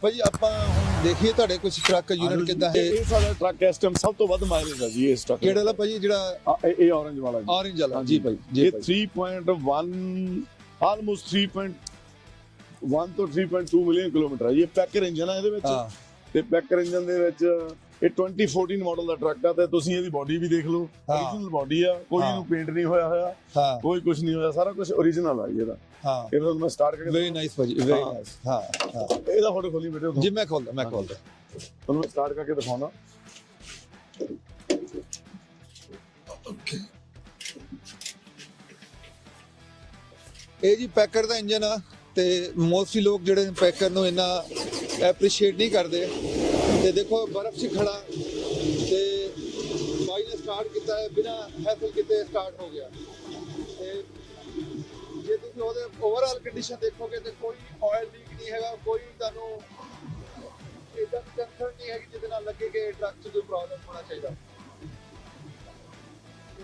A: ਭਾਜੀ ਆਪਾਂ ਹੁਣ ਦੇਖੀਏ ਤੁਹਾਡੇ ਕੁਝ ਟਰੱਕ ਯੂਨਿਟ ਕਿੱਦਾਂ ਹੈ।
B: ਇਹ ਸਾਡਾ ਟਰੱਕ ਇਸ ਟਾਈਮ ਸਭ ਤੋਂ ਵੱਧ ਮਾਈਲੇਜ ਹੈ ਜੀ ਇਸ ਟਰੱਕ।
A: ਕਿਹੜਾ ਵਾਲਾ ਭਾਜੀ? ਜਿਹੜਾ
B: ਇਹ orange ਵਾਲਾ ਜੀ।
A: orange ਵਾਲਾ ਜੀ ਭਾਈ ਜੀ।
B: ਇਹ 3.1 ਆਲਮੋਸਟ 3.1 ਤੋਂ 3.2 ਮਿਲੀਅਨ ਕਿਲੋਮੀਟਰ ਹੈ ਜੀ। ਇਹ ਪੈਕਰ ਇੰਜਨ ਹੈ ਇਹਦੇ ਵਿੱਚ, ਤੇ ਪੈਕਰ ਇੰਜਨ ਦੇ ਵਿੱਚ ਇਹ 2014 ਮਾਡਲ ਦਾ ਟਰੱਕ ਆ। ਤੇ ਤੁਸੀਂ ਇਹਦੀ ਬਾਡੀ ਵੀ ਦੇਖ ਲਓ, ਓਰੀਜਨਲ ਬਾਡੀ ਆ, ਕੋਈ ਇਹਨੂੰ ਪੇਂਟ ਨਹੀਂ ਹੋਇਆ ਹੋਇਆ, ਕੋਈ ਕੁਝ ਨਹੀਂ ਹੋਇਆ, ਸਾਰਾ ਕੁਝ ਓਰੀਜਨਲ ਆ ਜੀ ਇਹਦਾ। ਇਹ ਤੁਹਾਨੂੰ ਮੈਂ ਸਟਾਰਟ ਕਰਕੇ
A: ਵੈਰੀ ਨਾਈਸ ਭਾਜੀ, ਵੈਰੀ ਨਾਈਸ। ਹਾਂ
B: ਇਹਦਾ ਫੋਟੋ ਖੋਲੀ ਬੇਟੇ
A: ਜੀ, ਮੈਂ ਖੋਲਦਾ
B: ਤੁਹਾਨੂੰ ਮੈਂ ਸਟਾਰਟ ਕਰਕੇ ਦਿਖਾਉਣਾ।
A: ਇਹ ਜੀ ਪੈਕਰ ਦਾ ਇੰਜਨ ਆ, ਤੇ ਮੋਸਟਲੀ ਲੋਕ ਜਿਹੜੇ ਪੈਕਰ ਨੂੰ ਇੰਨਾ ਐਪਰੀਸ਼ੀਏਟ ਨਹੀਂ ਕਰਦੇ। ਤੇ ਦੇਖੋ ਬਰਫ਼ 'ਚ ਖੜਾ ਤੇ ਬਾਈ ਨੇ ਸਟਾਰਟ ਕੀਤਾ ਹੈ, ਬਿਨਾਂ ਹੈਸਲ ਕੀਤੇ ਸਟਾਰਟ ਹੋ ਗਿਆ। ਤੇ ਜੇ ਤੁਸੀਂ ਉਹਦੇ ਓਵਰਆਲ ਕੰਡੀਸ਼ਨ ਦੇਖੋਗੇ ਤੇ ਕੋਈ ਆਇਲ ਲੀਕ ਨਹੀਂ ਹੈਗਾ, ਕੋਈ ਤੁਹਾਨੂੰ ਇਦਾਂ ਦੀ ਕੰਸਰਨ ਨਹੀਂ ਹੈਗੀ ਜਿਹਦੇ ਨਾਲ ਲੱਗੇ ਕਿ ਟਰੱਕ 'ਚ ਕੋਈ ਪ੍ਰੋਬਲਮ ਹੋਣਾ ਚਾਹੀਦਾ। ਤੇ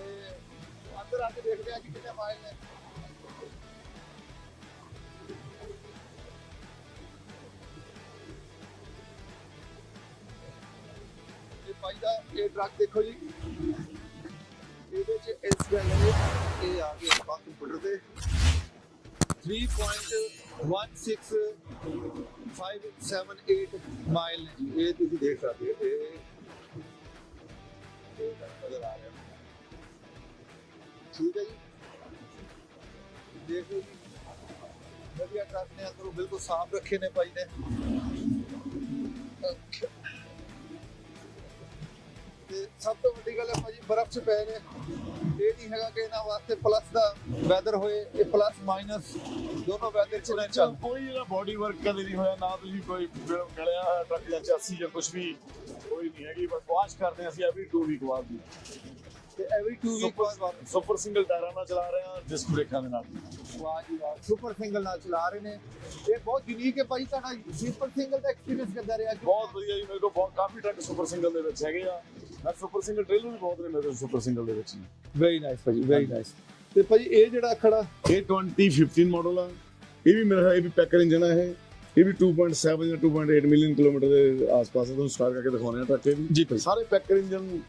A: ਅੰਦਰ ਆ ਕੇ ਦੇਖਦੇ ਆ ਕਿ ਕਿੰਨੇ ਮਾਈਲ ਨੇ। ਭਾਈ ਦਾ ਇਹ ਟਰੱਕ ਦੇਖੋ ਜੀ, ਇਹਦੇ ਚ ਇਸ ਗੱਲ ਇਹ ਆ ਗਿਆ ਆਪਾਂ ਕੰਪਿਊਟਰ ਤੇ 3.16578 ਮਾਈਲ ਨੇ ਜੀ। ਇਹ ਤੁਸੀਂ ਦੇਖ ਸਕਦੇ ਹੋ, ਇਹ ਨਜ਼ਰ ਆ ਰਿਹਾ, ਠੀਕ ਹੈ ਜੀ। ਦੇਖੋ ਜੀ ਵਧੀਆ ਟਰੱਕ ਨੇ, ਅੰਦਰੋਂ ਬਿਲਕੁਲ ਸਾਫ਼ ਰੱਖੇ ਨੇ ਭਾਈ ਨੇ। ਤੇ ਸਭ ਤੋਂ ਵੱਡੀ ਗੱਲ ਹੈ ਭਾਜੀ, ਬਰਫ਼ 'ਚ ਪਏ ਨੇ। ਇਹ ਨਹੀਂ ਹੈਗਾ ਕਿ ਇਹਨਾਂ ਵਾਸਤੇ ਪਲੱਸ ਦਾ ਵੈਦਰ ਹੋਏ, ਇਹ ਪਲੱਸ ਮਾਈਨਸ ਦੋਨੋਂ ਵੈਦਰ 'ਚ ਚੱਲ।
B: ਕੋਈ ਇਹਦਾ ਬਾਡੀ ਵਰਕ ਕਦੇ ਨਹੀਂ ਹੋਇਆ, ਨਾ ਤੁਸੀਂ ਕੋਈ ਗਲਿਆ ਹੋਇਆ ਟਰੱਕ ਜਾਂ ਚਾਸੀ ਜਾਂ ਕੁਝ ਵੀ ਕੋਈ ਨਹੀਂ ਹੈਗੀ। ਬਸ ਵਾਸ਼ ਕਰਦੇ ਹਾਂ ਅਸੀਂ ਐਵਰੀ 2 ਵੀਕ ਬਾਅਦ ਦੀ,
A: ਤੇ ਐਵਰੀ 2 ਵੀਕ ਬਾਅਦ
B: ਸੁਪਰ ਸਿੰਗਲ ਟਾਇਰਾਂ ਨਾਲ ਚਲਾ ਰਹੇ ਹਾਂ, ਡਿਸਕ ਬ੍ਰੇਕਾਂ ਦੇ ਨਾਲ।
A: ਵਾਹ ਜੀ ਵਾਹ, ਸੁਪਰ ਸਿੰਗਲ ਨਾਲ ਚਲਾ ਰਹੇ ਨੇ। ਇਹ ਬਹੁਤ ਯੂਨੀਕ ਹੈ ਭਾਈ। ਤੁਹਾਡਾ ਸੁਪਰ ਸਿੰਗਲ ਦਾ ਐਕਸਪੀਰੀਅੰਸ ਕਿੱਦਾਂ ਰਿਹਾ?
B: ਬਹੁਤ ਵਧੀਆ ਜੀ, ਮੇਰੇ ਕੋਲ ਕਾਫੀ ਟਰੱਕ ਸੁਪਰ ਸਿੰਗਲ ਦੇ ਵਿੱਚ ਹੈਗੇ ਆ। ਮੈਂ ਸੁਪਰ ਸਿੰਗਲ ਟ੍ਰੇਲਰ ਵੀ ਬਹੁਤ ਨੇ ਮੇਰੇ ਸੁਪਰ ਸਿੰਗਲ ਦੇ ਵਿੱਚ।
A: ਵੈਰੀ ਨਾਈਸ ਭਾਜੀ, ਵੈਰੀ ਨਾਈਸ। ਤੇ ਭਾਜੀ ਇਹ ਜਿਹੜਾ ਖੜਾ,
B: ਇਹ 2015 ਮਾਡਲ ਆ। ਇਹ ਵੀ ਮੇਰਾ ਇਹ ਵੀ ਪੈਕਰ ਇੰਜਨ ਆ। ਇਹ ਵੀ 2.7 ਜਾਂ 2.8 ਮਿਲੀਅਨ ਕਿਲੋਮੀਟਰ ਦੇ ਆਸ-ਪਾਸ। ਤੁਹਾਨੂੰ ਸਟਾਰਟ ਕਰਕੇ ਦਿਖਾਉਣੇ ਆ ਟਰੱਕ ਇਹ ਵੀ
A: ਜੀ ਭਾਈ।
B: ਸਾਰੇ ਪੈਕਰ ਇੰਜਨ,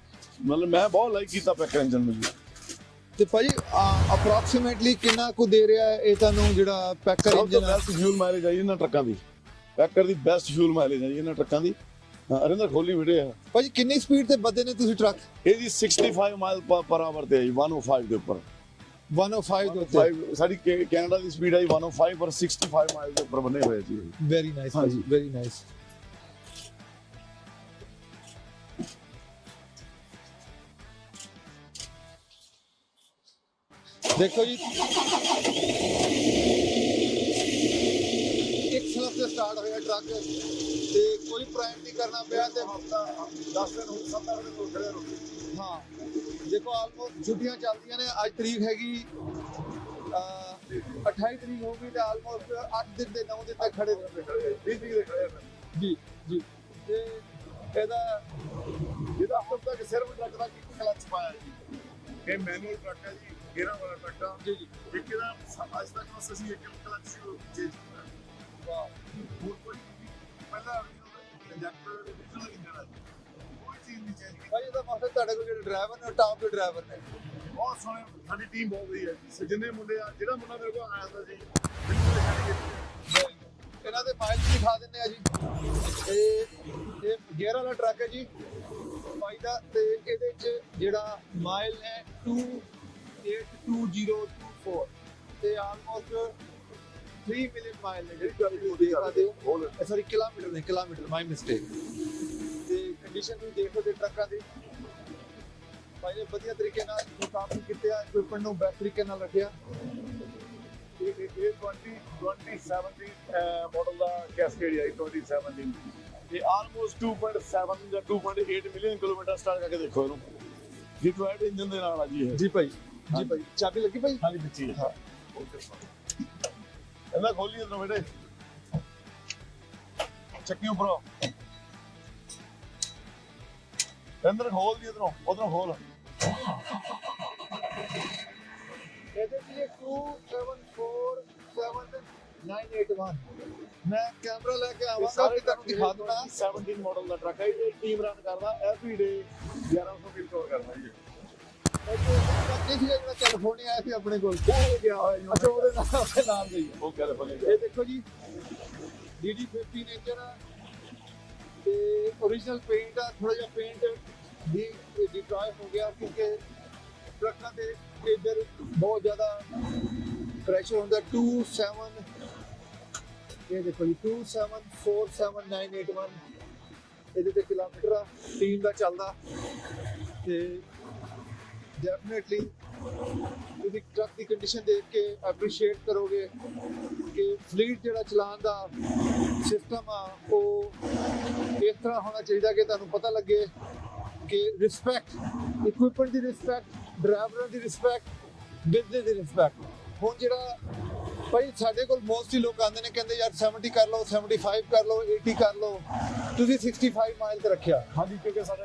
B: ਮਤਲਬ ਮੈਂ ਬਹੁਤ ਲਾਈਕ ਕੀਤਾ ਪੈਕਰ ਇੰਜਨ ਨੂੰ ਜੀ।
A: ਤੇ ਭਾਜੀ ਅਪਰੋਕਸੀਮੇਟਲੀ ਕਿੰਨਾ ਕੁ ਦੇ ਰਿਹਾ ਇਹ ਤੁਹਾਨੂੰ ਜਿਹੜਾ packer engine?
B: Best fuel mileage ਆ ਇਹਨਾਂ ਟਰੱਕਾਂ ਦੀ, ਪੈਕਰ ਦੀ ਬੈਸਟ ਫਿਊਲ ਮਾਈਲੇਜ ਆ ਜੀ ਇਹਨਾਂ ਟਰੱਕਾਂ ਦੀ। ਅਰਿੰਦਰ ਖੋਲੀ ਵੀਡੀਓ ਆ
A: ਭਾਜੀ। ਕਿੰਨੀ ਸਪੀਡ ਤੇ ਵੱਧੇ ਨੇ ਤੁਸੀਂ ਟਰੱਕ?
B: ਇਹਦੀ 65 ਮਾਈਲ ਪਰ ਆਵਰ ਤੇ ਆ ਜੀ, 105 ਦੇ ਉੱਪਰ।
A: 105 ਦੇ ਉੱਤੇ
B: ਸਾਡੀ ਕੈਨੇਡਾ ਦੀ ਸਪੀਡ ਆ ਜੀ 105 ਪਰ 65 ਮਾਈਲ ਦੇ ਉੱਪਰ ਬਣੇ ਹੋਏ ਜੀ।
A: ਵੈਰੀ ਨਾਈਸ ਭਾਜੀ, ਵੈਰੀ ਨਾਈਸ। ਦੇਖੋ ਜੀ, ਇੱਕ ਸਲਫ ਤੇ ਸਟਾਰਟ ਹੋਇਆ ਟਰੱਕ, ਤੇ ਕੋਈ ਪ੍ਰਾਈਮ ਨਹੀਂ ਕਰਨਾ ਪਿਆ। ਤੇ ਹਫਤਾ 10 ਦਿਨ ਹੋ 7 ਦਿਨ ਹੋ ਖੜੇ ਰਹੋ। ਹਾਂ ਦੇਖੋ, ਆਲਮੋਸਟ ਛੁੱਟੀਆਂ ਚੱਲਦੀਆਂ ਨੇ। ਅੱਜ ਤਰੀਕ ਹੈਗੀ 28 ਤਰੀਕ ਹੋ ਗਈ, ਤੇ ਆਲਮੋਸਟ 8 ਦਿਨ ਦੇ 9 ਦਿਨ ਤੱਕ ਖੜੇ ਰਹੇ। 20 ਤਰੀਕ ਦੇ ਖੜੇ ਜੀ ਜੀ। ਤੇ
B: ਇਹਦਾ ਹਫਤਾ ਤੱਕ ਸਿਰਫ ਟਰੱਕ ਦਾ ਇੱਕ ਕਲਚ ਪਾਇਆ ਜੀ। ਇਹ ਮੈਨੂਅਲ ਟਰੱਕ ਹੈ ਜੀ, ਗੇਅਰਾਂ ਵਾਲਾ ਟਰੱਕ ਆ ਜੀ। ਇੱਕ ਇਹਦਾ ਅੱਜ ਤੱਕ ਬਸ ਅਸੀਂ ਇੱਕ ਕਲਚ ਚੇਂਜ ਕੀਤਾ।
A: ਵਾਹ,
B: ਹੋਰ ਕੋਈ ਪਹਿਲਾਂ ਇੰਜੈਕਟਰ ਡੀਜ਼ਲ ਇੰਜਨ ਆ, ਕੋਈ ਚੀਜ਼ ਨਹੀਂ ਚੇਂਜ ਕੀਤੀ
A: ਭਾਈ। ਇਹਦਾ ਮਤਲਬ ਤੁਹਾਡੇ ਕੋਲ ਜਿਹੜੇ ਡਰਾਈਵਰ ਨੇ ਟਾਪ ਦੇ ਡਰਾਈਵਰ ਨੇ,
B: ਬਹੁਤ ਸੋਹਣੇ। ਸਾਡੀ ਟੀਮ ਬਹੁਤ ਵਧੀਆ ਜੀ। ਜਿੰਨੇ ਮੁੰਡੇ ਆ, ਜਿਹੜਾ ਮੁੰਡਾ ਮੇਰੇ ਕੋਲ ਆਇਆ ਹੁੰਦਾ ਜੀ, ਇਹਨਾਂ ਦੇ ਮਾਈਲ ਦਿਖਾ ਦਿੰਦੇ ਆ ਜੀ। ਇਹ ਗੇਅਰ ਵਾਲਾ ਟਰੱਕ ਹੈ ਜੀ।
A: ਬਾਈ ਦਾ ਤੇ ਇਹਦੇ ਚ ਜਿਹੜਾ ਮਾਈਲ ਹੈ 282024 ਤੇ ਆਲਮੋਸਟ 3 ਮਿਲੀਅਨ ਮਾਈਲ ਨੇ ਜਿਹੜੀ ਤੁਸੀਂ ਦੇਖ ਸਕਦੇ ਹੋ। ਸੌਰੀ ਕਿਲੋਮੀਟਰ ਨੇ, ਕਿਲੋਮੀਟਰ, ਮਾਈ ਮਿਸਟੇਕ। ਤੇ ਕੰਡੀਸ਼ਨ ਵੀ ਦੇਖ ਸਕਦੇ ਟਰੱਕਾਂ ਦੀ। ਭਾਈ ਨੇ ਵਧੀਆ ਤਰੀਕੇ ਨਾਲ ਕੰਮ ਕੀਤੇ ਆ, ਇਕਵਿਪਮੈਂਟ ਨੂੰ ਬੈਸਟ ਤਰੀਕੇ ਨਾਲ ਰੱਖਿਆ।
B: ਇਹ 2017 ਮਾਡਲ ਦਾ ਕੈਸਕੇਡ ਹੈ 2017 ਇਹ ਆਲਮੋਸਟ 2.7 ਜਾਂ 2.8 ਮਿਲੀਅਨ ਕਿਲੋਮੀਟਰ ਸਟਾਰਟ ਕਰਕੇ ਦੇਖੋ ਇਹਨੂੰ ਡਿਟਰੋਇਟ ਇੰਜਨ ਦੇ ਨਾਲ ਆ ਜੀ ਇਹ।
A: ਜੀ ਭਾਈ, ਜੀ ਭਾਈ, ਚਾਬੀ ਲੱਗੀ ਭਾਈ?
B: ਹਾਂਜੀ ਪਿੱਛੇ ਹਾਂ ਇਹਨਾਂ ਖੋਲੀ ਇਧਰੋਂ ਬੇਟੇ ਚੱਕੀ ਉੱਪਰੋਂ ਅੰਦਰ ਖੋਲ ਦੀ ਇਧਰੋਂ ਉਧਰੋਂ ਖੋਲ
A: ਇਹਦੇ ਲਈ 274791 ਮੈਂ ਕੈਮਰਾ ਲੈ ਕੇ ਆਵਾਂਗਾ ਕਿ ਤੁਹਾਨੂੰ ਦਿਖਾ ਦੂੰਗਾ।
B: 17 ਮਾਡਲ ਦਾ ਟਰੱਕ ਹੈ ਇਹ ਟੀਮ ਰਨ ਕਰਦਾ ਐਵਰੀ ਡੇ 1100 ਕਿਲੋਮੀਟਰ ਕਰਦਾ ਜੀ
A: ਜਿਹੜਾ ਕੈਲੀਫੋਰਨੀਆ ਆਇਆ ਸੀ ਆਪਣੇ ਕੋਲ, ਉਹ ਗਿਆ ਹੋਇਆ ਜੀ। ਅੱਛਾ, ਉਹਦੇ ਨਾਲ ਗਈ।
B: ਉਹ ਕੈਲੀਫੋਰਨੀਆ
A: ਇਹ ਦੇਖੋ ਜੀ DD15 ਇੰਜਨ ਆ ਤੇ ओरिजिनल ਪੇਂਟ ਆ। ਥੋੜਾ ਜਿਹਾ ਪੇਂਟ ਦੀ ਡਿਟਰੋਇਟ ਹੋ ਗਿਆ ਕਿਉਂਕਿ ਟਰੱਕਾਂ ਦੇ ਇੱਧਰ ਬਹੁਤ ਜ਼ਿਆਦਾ ਪ੍ਰੈਸ਼ਰ ਹੁੰਦਾ। 27 ਇਹ ਦੇਖੋ ਜੀ 2747981 ਇਹਦੇ ਤੇ ਕਿਲੋਮੀਟਰ ਆ ਟੀਮ ਦਾ ਚੱਲਦਾ। ਤੇ ਡੈਫੀਨਿਟਲੀ ਤੁਸੀਂ ਟਰੱਕ ਦੀ ਕੰਡੀਸ਼ਨ ਦੇਖ ਕੇ ਐਪਰੀਸ਼ੀਏਟ ਕਰੋਗੇ ਕਿ ਫਲੀਟ ਜਿਹੜਾ ਚਲਾਉਣ ਦਾ ਸਿਸਟਮ ਆ ਉਹ ਇਸ ਤਰ੍ਹਾਂ ਹੋਣਾ ਚਾਹੀਦਾ ਕਿ ਤੁਹਾਨੂੰ ਪਤਾ ਲੱਗੇ ਕਿ ਰਿਸਪੈਕਟ, ਇਕਵਿਪਮੈਂਟ ਦੀ ਰਿਸਪੈਕਟ, ਡਰਾਈਵਰਾਂ ਦੀ ਰਿਸਪੈਕਟ, ਬਿਜ਼ਨਸ ਦੀ ਰਿਸਪੈਕਟ। ਹੁਣ ਜਿਹੜਾ ਭਾਈ ਸਾਡੇ ਕੋਲ ਮੋਸਟਲੀ ਲੋਕ ਆਉਂਦੇ ਨੇ ਕਹਿੰਦੇ ਯਾਰ 70 ਕਰ ਲਓ, 75 ਕਰ ਲਓ, 80 ਕਰ ਲਓ, ਤੁਸੀਂ 65 ਮਾਈਲ ਤੇ ਰੱਖਿਆ।
B: ਹਾਂਜੀ ਕਿਉਂਕਿ ਸਾਡਾ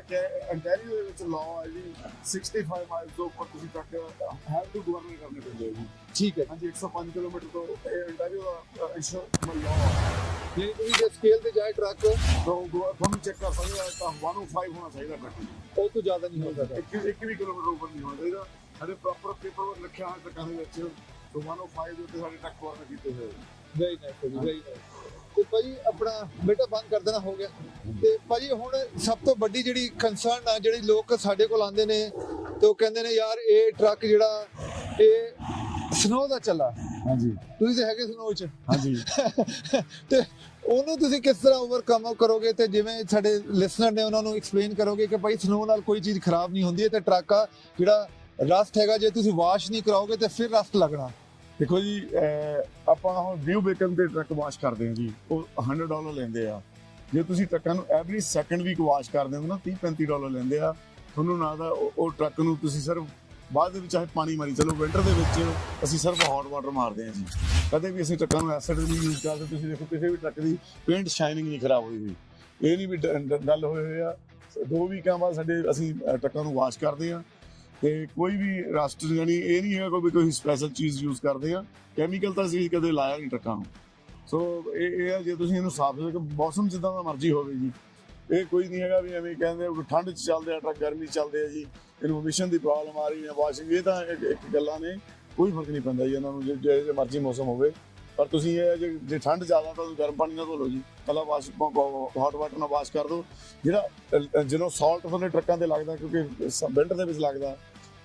B: ਅੰਟੈਰੀਓ ਦੇ ਵਿੱਚ ਲਾਅ ਹੈ ਜੀ 65 ਮਾਈਲ ਤੋਂ ਉੱਪਰ ਤੁਸੀਂ ਟਰੱਕ ਹੈਵ ਟੂ ਗਵਰਨਮੈਂਟ ਕਰਨੇ ਪੈਂਦੇ ਜੀ।
A: ਠੀਕ ਹੈ
B: ਹਾਂਜੀ 105 ਕਿਲੋਮੀਟਰ ਤੋਂ ਇਹ ਅੰਟੈਰੀਓ ਦਾ ਇੰਸ਼ੋਰੈਂਸ ਲਾਅ ਹੈ।
A: ਜੇ ਤੁਸੀਂ ਜੇ ਸਕੇਲ ਤੇ ਜਾਏ ਟਰੱਕ
B: ਤੁਹਾਨੂੰ ਚੈੱਕ ਕਰ ਸਕਦੇ ਆ ਤਾਂ 105 ਹੋਣਾ ਚਾਹੀਦਾ ਟਰੱਕ
A: ਉਹ ਤੋਂ ਜ਼ਿਆਦਾ ਨਹੀਂ ਹੋ ਸਕਦਾ।
B: 1 ਵੀ ਕਿਲੋਮੀਟਰ ਉੱਪਰ ਨਹੀਂ ਹੋਣਾ ਚਾਹੀਦਾ। ਸਾਡੇ ਪ੍ਰੋਪਰ ਪੇਪਰ ਵਰਕ ਲਿਖਿਆ ਹੋਇਆ ਟਰੱਕਾਂ ਦੇ ਵਿੱਚ 105 ਦੇ ਉੱਤੇ ਸਾਡੇ ਟਰੱਕ ਕਵਰ ਕੀਤੇ ਹੋਏ।
A: ਵੈਰੀ ਨਾਈਸ ਭਾਜੀ, ਵੈਰੀ ਨਾਈਸ। ਤੇ ਭਾਜੀ ਆਪਣਾ ਬੇਟਾ ਬੰਦ ਕਰ ਦੇਣਾ ਹੋ ਗਿਆ। ਤੇ ਭਾਜੀ ਹੁਣ ਸਭ ਤੋਂ ਵੱਡੀ ਜਿਹੜੀ ਕੰਸਰਨ ਆ, ਜਿਹੜੀ ਲੋਕ ਸਾਡੇ ਕੋਲ ਆਉਂਦੇ ਨੇ ਤੇ ਉਹ ਕਹਿੰਦੇ ਨੇ ਯਾਰ ਇਹ ਟਰੱਕ ਜਿਹੜਾ ਇਹ ਸਨੋ ਦਾ ਚੱਲਾ।
B: ਹਾਂਜੀ
A: ਤੁਸੀਂ ਤਾਂ ਹੈਗੇ ਸਨੋ 'ਚ।
B: ਹਾਂਜੀ
A: ਤੇ ਉਹਨੂੰ ਤੁਸੀਂ ਕਿਸ ਤਰ੍ਹਾਂ ਓਵਰਕਮ ਕਰੋਗੇ? ਤੇ ਜਿਵੇਂ ਸਾਡੇ ਲਿਸਨਰ ਨੇ ਉਹਨਾਂ ਨੂੰ ਐਕਸਪਲੇਨ ਕਰੋਗੇ ਕਿ ਭਾਈ ਸਨੋ ਨਾਲ ਕੋਈ ਚੀਜ਼ ਖਰਾਬ ਨਹੀਂ ਹੁੰਦੀ ਤੇ ਟਰੱਕ ਆ ਜਿਹੜਾ ਰਸਟ ਹੈਗਾ ਜੇ ਤੁਸੀਂ ਵਾਸ਼ ਨਹੀਂ ਕਰਾਓਗੇ ਤੇ ਫਿਰ ਰਸਟ ਲੱਗਣਾ।
B: ਦੇਖੋ ਜੀ ਆਪਾਂ ਹੁਣ ਵਿਊ ਬੇਕਨ ਤੇ ਟਰੱਕ ਵਾਸ਼ ਕਰਦੇ ਹਾਂ ਜੀ, ਉਹ $100 ਲੈਂਦੇ ਆ। ਜੇ ਤੁਸੀਂ ਟਰੱਕਾਂ ਨੂੰ ਐਵਰੀ ਸੈਕੰਡ ਵੀਕ ਵਾਸ਼ ਕਰਦੇ ਹੋ ਨਾ $30-35 ਲੈਂਦੇ ਆ ਤੁਹਾਨੂੰ ਨਾ ਦਾ ਉਹ ਟਰੱਕ ਨੂੰ ਤੁਸੀਂ ਸਿਰਫ ਬਾਅਦ ਦੇ ਵਿੱਚ ਚਾਹੇ ਪਾਣੀ ਮਾਰੀ ਚਲੋ। ਵਿੰਟਰ ਦੇ ਵਿੱਚ ਅਸੀਂ ਸਿਰਫ ਹੌਟ ਵਾਟਰ ਮਾਰਦੇ ਹਾਂ ਜੀ, ਕਦੇ ਵੀ ਅਸੀਂ ਟਰੱਕਾਂ ਨੂੰ ਐਸਿਡ ਨਹੀਂ ਯੂਜ਼ ਕਰਦੇ। ਤੁਸੀਂ ਦੇਖੋ ਕਿਸੇ ਵੀ ਟਰੱਕ ਦੀ ਪੇਂਟ ਸ਼ਾਈਨਿੰਗ ਨਹੀਂ ਖਰਾਬ ਹੋਈ ਹੋਈ, ਇਹ ਨਹੀਂ ਵੀ ਡਲ ਹੋਏ ਆ। 2 ਵੀਕਾਂ ਬਾਅਦ ਸਾਡੇ ਅਸੀਂ ਟਰੱਕਾਂ ਨੂੰ ਵਾਸ਼ ਕਰਦੇ ਹਾਂ ਤੇ ਕੋਈ ਵੀ ਰਸਟ ਯਾਨੀ ਇਹ ਨਹੀਂ ਹੈਗਾ ਕੋਈ ਸਪੈਸ਼ਲ ਚੀਜ਼ ਯੂਜ਼ ਕਰਦੇ ਆ। ਕੈਮੀਕਲ ਤਾਂ ਅਸੀਂ ਕਦੇ ਲਾਇਆ ਨਹੀਂ ਟਰੱਕਾਂ ਨੂੰ। ਸੋ ਇਹ ਆ ਜੇ ਤੁਸੀਂ ਇਹਨੂੰ ਸਾਫ਼ ਮੌਸਮ ਜਿੱਦਾਂ ਦਾ ਮਰਜ਼ੀ ਹੋਵੇ ਜੀ, ਇਹ ਕੋਈ ਨਹੀਂ ਹੈਗਾ ਵੀ ਐਵੇਂ ਕਹਿੰਦੇ ਠੰਡ 'ਚ ਚੱਲਦੇ ਆ ਟਰੱਕ, ਗਰਮੀ 'ਚ ਚੱਲਦੇ ਆ ਜੀ ਇਹਨੂੰ ਐਮਿਸ਼ਨ ਦੀ ਪ੍ਰੋਬਲਮ ਆ ਰਹੀ ਹੈ ਵਾਸ਼ਿੰਗ। ਇਹ ਤਾਂ ਇੱਕ ਗੱਲਾਂ ਨੇ, ਕੋਈ ਫਰਕ ਨਹੀਂ ਪੈਂਦਾ ਜੀ ਇਹਨਾਂ ਨੂੰ ਜੇ ਮਰਜ਼ੀ ਮੌਸਮ ਹੋਵੇ। ਪਰ ਤੁਸੀਂ ਇਹ ਜੇ ਠੰਡ ਜ਼ਿਆਦਾ ਤਾਂ ਗਰਮ ਪਾਣੀ ਨਾਲ ਧੋ ਲਓ ਜੀ, ਪਹਿਲਾਂ ਹੌਟ ਵਾਟਰ ਨਾਲ ਵਾਸ਼ ਕਰ ਦਿਓ। ਜਿਹੜਾ ਜਦੋਂ ਸਾਲਟ ਤੁਹਾਡੇ ਟਰੱਕਾਂ ਤੇ ਲੱਗਦਾ ਕਿਉਂਕਿ ਵਿੰਟਰ ਦੇ ਵਿੱਚ ਲੱਗਦਾ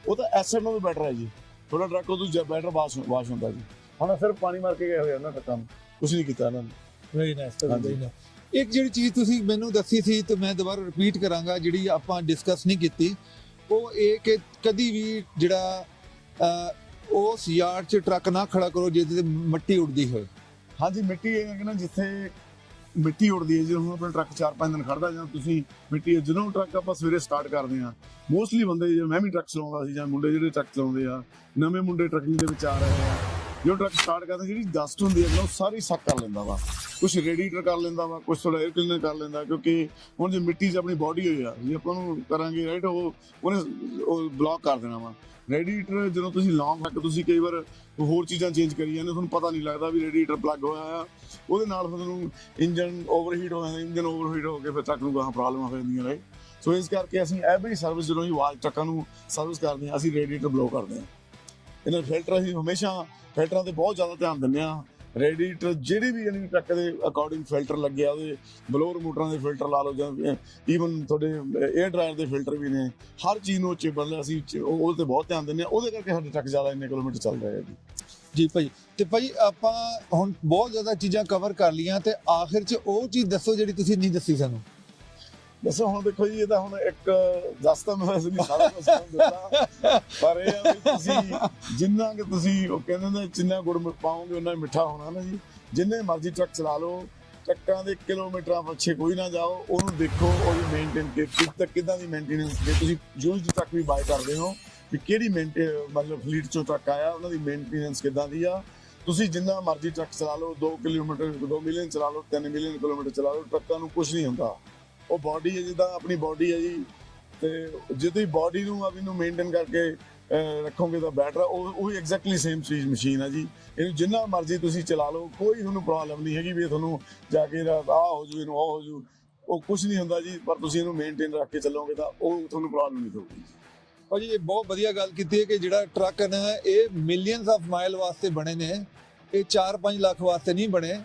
B: ਉਹ ਤਾਂ ਐਸਿਡ ਨੂੰ ਵੀ ਬੈਟਰ ਹੈ ਜੀ। ਥੋੜਾ ਟਰੱਕ ਉਦੋਂ ਬੈਟਰ ਵਾਸ਼ ਹੁੰਦਾ ਜੀ। ਹੁਣ ਸਿਰਫ ਪਾਣੀ ਮਾਰ ਕੇ ਗਏ ਹੋਏ ਉਹਨਾਂ ਟਰੱਕਾਂ ਨੂੰ, ਕੁਝ ਨਹੀਂ ਕੀਤਾ ਇਹਨਾਂ ਨੇ।
A: Very nice, very nice. ਇੱਕ ਜਿਹੜੀ ਚੀਜ਼ ਤੁਸੀਂ ਮੈਨੂੰ ਦੱਸੀ ਸੀ ਤੇ ਮੈਂ ਦੁਬਾਰਾ ਰਿਪੀਟ ਕਰਾਂਗਾ ਜਿਹੜੀ ਆਪਾਂ ਡਿਸਕਸ ਨਹੀਂ ਕੀਤੀ, ਉਹ ਇਹ ਕਿ ਕਦੀ ਵੀ ਜਿਹੜਾ ਉਸ ਯਾਰਡ 'ਚ ਟਰੱਕ ਨਾ ਖੜਾ ਕਰੋ ਜਿਹਦੇ ਤੇ ਮਿੱਟੀ ਉੱਡਦੀ ਹੋਏ।
B: ਹਾਂਜੀ ਮਿੱਟੀ ਇਹ ਹੈ ਕਿ ਨਾ ਜਿੱਥੇ ਮਿੱਟੀ ਉੱਡਦੀ ਹੈ, ਜਦੋਂ ਹੁਣ ਆਪਣਾ ਟਰੱਕ 4-5 ਦਿਨ ਖੜਦਾ ਜਾਂ ਤੁਸੀਂ ਮਿੱਟੀ ਜਦੋਂ ਟਰੱਕ ਆਪਾਂ ਸਵੇਰੇ ਸਟਾਰਟ ਕਰਦੇ ਹਾਂ ਮੋਸਟਲੀ ਬੰਦੇ ਜਿਵੇਂ ਮੈਂ ਵੀ ਟਰੱਕ ਚਲਾਉਂਦਾ ਸੀ ਜਾਂ ਮੁੰਡੇ ਜਿਹੜੇ ਟਰੱਕ ਚਲਾਉਂਦੇ ਆ, ਨਵੇਂ ਮੁੰਡੇ ਟਰੱਕਿੰਗ ਦੇ ਵਿੱਚ ਆ ਰਹੇ ਆ, ਜਦੋਂ ਟਰੱਕ ਸਟਾਰਟ ਕਰਦੇ ਜਿਹੜੀ ਡਸਟ ਹੁੰਦੀ ਹੈ ਉਹ ਸਾਰੀ ਸੱਕ ਕਰ ਲੈਂਦਾ ਵਾ। ਕੁਛ ਰੇਡੀਏਟਰ ਕਰ ਲੈਂਦਾ ਵਾ, ਕੁਛ ਥੋੜਾ 에ਅਰ ਕਲੀਨਰ ਕਰ ਲੈਂਦਾ ਕਿਉਂਕਿ ਹੁਣ ਜੇ ਮਿੱਟੀ 'ਚ ਆਪਣੀ ਬੋਡੀ ਹੋਈ ਆ ਜੇ ਆਪਾਂ ਨੂੰ ਕਰਾਂਗੇ ਰਾਈਟ ਉਹਨੇ ਬਲੌਕ ਕਰ ਦੇਣਾ ਵਾ। ਰੇਡੀਏਟਰ ਜਦੋਂ ਤੁਸੀਂ ਲੌਂਗ ਤੱਕ ਤੁਸੀਂ ਕਈ ਵਾਰ ਹੋਰ ਚੀਜ਼ਾਂ ਚੇਂਜ ਕਰੀ ਜਾਂਦੇ ਤੁਹਾਨੂੰ ਪਤਾ ਨਹੀਂ ਲੱਗਦਾ ਵੀ ਰੇਡੀਏਟਰ ਪਲੱਗ ਹੋਇਆ ਆ, ਉਹਦੇ ਨਾਲ ਤੁਹਾਨੂੰ ਇੰਜਨ ਓਵਰਹੀਟ ਹੋ ਜਾਂਦਾ। ਇੰਜਨ ਓਵਰਹੀਟ ਹੋ ਕੇ ਫਿਰ ਟਰੱਕ ਨੂੰ ਗਾਹਾਂ ਪ੍ਰੋਬਲਮ ਆ ਜਾਂਦੀਆਂ ਰਾਈਟ। ਸੋ ਇਸ ਕਰਕੇ ਅਸੀਂ ਐਵਰੀ ਸਰਵਿਸ ਜਦੋਂ ਹੀ ਵਾਸ਼ ਟਰੱਕਾਂ ਨੂੰ ਸਰਵਿਸ ਕਰਦੇ ਹਾਂ ਅਸੀਂ ਰੇਡੀਏਟਰ ਬਲੋ ਕਰਦੇ ਹਾਂ। ਇਹਨਾਂ ਫਿਲਟਰ ਅਸੀਂ ਹਮੇਸ਼ਾ ਫਿਲਟਰਾਂ ਤੇ ਬਹੁਤ ਜ਼ਿਆਦਾ ਧਿਆਨ ਦਿੰਦੇ ਹਾਂ ਰੇਡੀਏਟਰ ਜਿਹੜੇ ਵੀ ਯਾਨੀ ਟਰੱਕ ਦੇ ਅਕੋਰਡਿੰਗ ਫਿਲਟਰ ਲੱਗਿਆ, ਉਹਦੇ ਬਲੋਰ ਮੋਟਰਾਂ ਦੇ ਫਿਲਟਰ ਲਾ ਲਓ ਜਾਂ ਈਵਨ ਤੁਹਾਡੇ 에ਅਰ ਡਰਾਇਰ ਦੇ ਫਿਲਟਰ ਵੀ ਨੇ, ਹਰ ਚੀਜ਼ ਨੂੰ ਉੱਚੇ ਬਦਲਿਆ ਅਸੀਂ ਉਹ ਤੇ ਬਹੁਤ ਧਿਆਨ ਦਿੰਦੇ ਹਾਂ। ਉਹਦੇ ਕਰਕੇ ਸਾਡੇ ਟਰੱਕ ਜ਼ਿਆਦਾ ਇੰਨੇ ਕਿਲੋਮੀਟਰ ਚੱਲ ਰਹੇ ਆ ਜੀ।
A: ਜੀ ਭਾਈ, ਤੇ ਭਾਈ ਆਪਾਂ ਹੁਣ ਬਹੁਤ ਜ਼ਿਆਦਾ ਚੀਜ਼ਾਂ ਕਵਰ ਕਰ ਲਈਆਂ, ਤੇ ਆਖਿਰ 'ਚ ਉਹ ਚੀਜ਼ ਦੱਸੋ ਜਿਹੜੀ ਤੁਸੀਂ ਨਹੀਂ ਦੱਸੀ ਸਾਨੂੰ।
B: ਦੱਸੋ ਹੁਣ ਦੇਖੋ ਜੀ, ਇਹ ਤਾਂ ਹੁਣ ਇੱਕ ਦੱਸ ਤਾਂ ਮੈਂ ਵੈਸੇ ਨਹੀਂ ਸਾਰਾ ਕੁਝ ਦਿੱਤਾ, ਪਰ ਇਹ ਆ ਵੀ ਤੁਸੀਂ ਜਿੰਨਾ ਕਿ ਤੁਸੀਂ ਉਹ ਕਹਿੰਦੇ ਨੇ ਜਿੰਨਾ ਗੁੜ ਪਾਓਗੇ ਉਹਨਾਂ ਹੀ ਮਿੱਠਾ ਹੋਣਾ ਨਾ ਜੀ। ਜਿੰਨੇ ਮਰਜ਼ੀ ਟਰੱਕ ਚਲਾ ਲਓ, ਟਰੱਕਾਂ ਦੇ ਕਿਲੋਮੀਟਰਾਂ ਪਿੱਛੇ ਕੋਈ ਨਾ ਜਾਓ, ਉਹਨੂੰ ਦੇਖੋ ਉਹਦੀ ਮੇਨਟੇਨ ਕਿੱਦਾਂ ਦੀ ਮੇਨਟੇਨੈਂਸ। ਜੇ ਤੁਸੀਂ ਯੂਜ਼ਡ ਟਰੱਕ ਵੀ ਬਾਏ ਕਰਦੇ ਹੋ ਵੀ ਕਿਹੜੀ ਮਤਲਬ ਫਲੀਟ ਚੋਂ ਟਰੱਕ ਆਇਆ, ਉਹਨਾਂ ਦੀ ਮੇਨਟੇਨੈਂਸ ਕਿੱਦਾਂ ਦੀ ਆ। ਤੁਸੀਂ ਜਿੰਨਾ ਮਰਜ਼ੀ ਟਰੱਕ ਚਲਾ ਲਓ, 2 ਕਿਲੋਮੀਟਰ 2 ਮਿਲੀਅਨ ਚਲਾ ਲਓ, 3 ਮਿਲੀਅਨ ਕਿਲੋਮੀਟਰ ਚਲਾ ਲਓ, ਟਰੱਕਾਂ ਨੂੰ ਕੁਝ ਨਹੀਂ ਹੁੰਦਾ। ਉਹ ਬਾਡੀ ਹੈ, ਜਿੱਦਾਂ ਆਪਣੀ ਬਾਡੀ ਹੈ ਜੀ, ਤੇ ਜੇ ਤੁਸੀਂ ਬਾਡੀ ਨੂੰ ਆਪ ਇਹਨੂੰ ਮੇਨਟੇਨ ਕਰਕੇ ਰੱਖੋਗੇ ਤਾਂ ਬੈਟਰ। ਉਹ ਐਗਜ਼ੈਕਟਲੀ ਸੇਮ ਚੀਜ਼ ਮਸ਼ੀਨ ਹੈ ਜੀ। ਇਹਨੂੰ ਜਿੰਨਾ ਮਰਜ਼ੀ ਤੁਸੀਂ ਚਲਾ ਲਓ, ਕੋਈ ਤੁਹਾਨੂੰ ਪ੍ਰੋਬਲਮ ਨਹੀਂ ਹੈਗੀ ਵੀ ਤੁਹਾਨੂੰ ਜਾ ਕੇ ਆਹ ਹੋ ਜੂ, ਇਹਨੂੰ ਆਹ ਹੋ ਜੂ, ਉਹ ਕੁਝ ਨਹੀਂ ਹੁੰਦਾ ਜੀ। ਪਰ ਤੁਸੀਂ ਇਹਨੂੰ ਮੇਨਟੇਨ ਰੱਖ ਕੇ ਚੱਲੋਗੇ ਤਾਂ ਉਹ ਤੁਹਾਨੂੰ ਪ੍ਰੋਬਲਮ ਨਹੀਂ ਹੋਊਗੀ।
A: ਭਾਜੀ ਇਹ ਬਹੁਤ ਵਧੀਆ ਗੱਲ ਕੀਤੀ ਹੈ ਕਿ ਜਿਹੜਾ ਟਰੱਕ ਨੇ ਇਹ ਮਿਲੀਅਨਸ ਆਫ ਮਾਈਲ ਵਾਸਤੇ ਬਣੇ ਨੇ, ਇਹ 4-5 ਲੱਖ ਵਾਸਤੇ ਨਹੀਂ ਬਣੇ।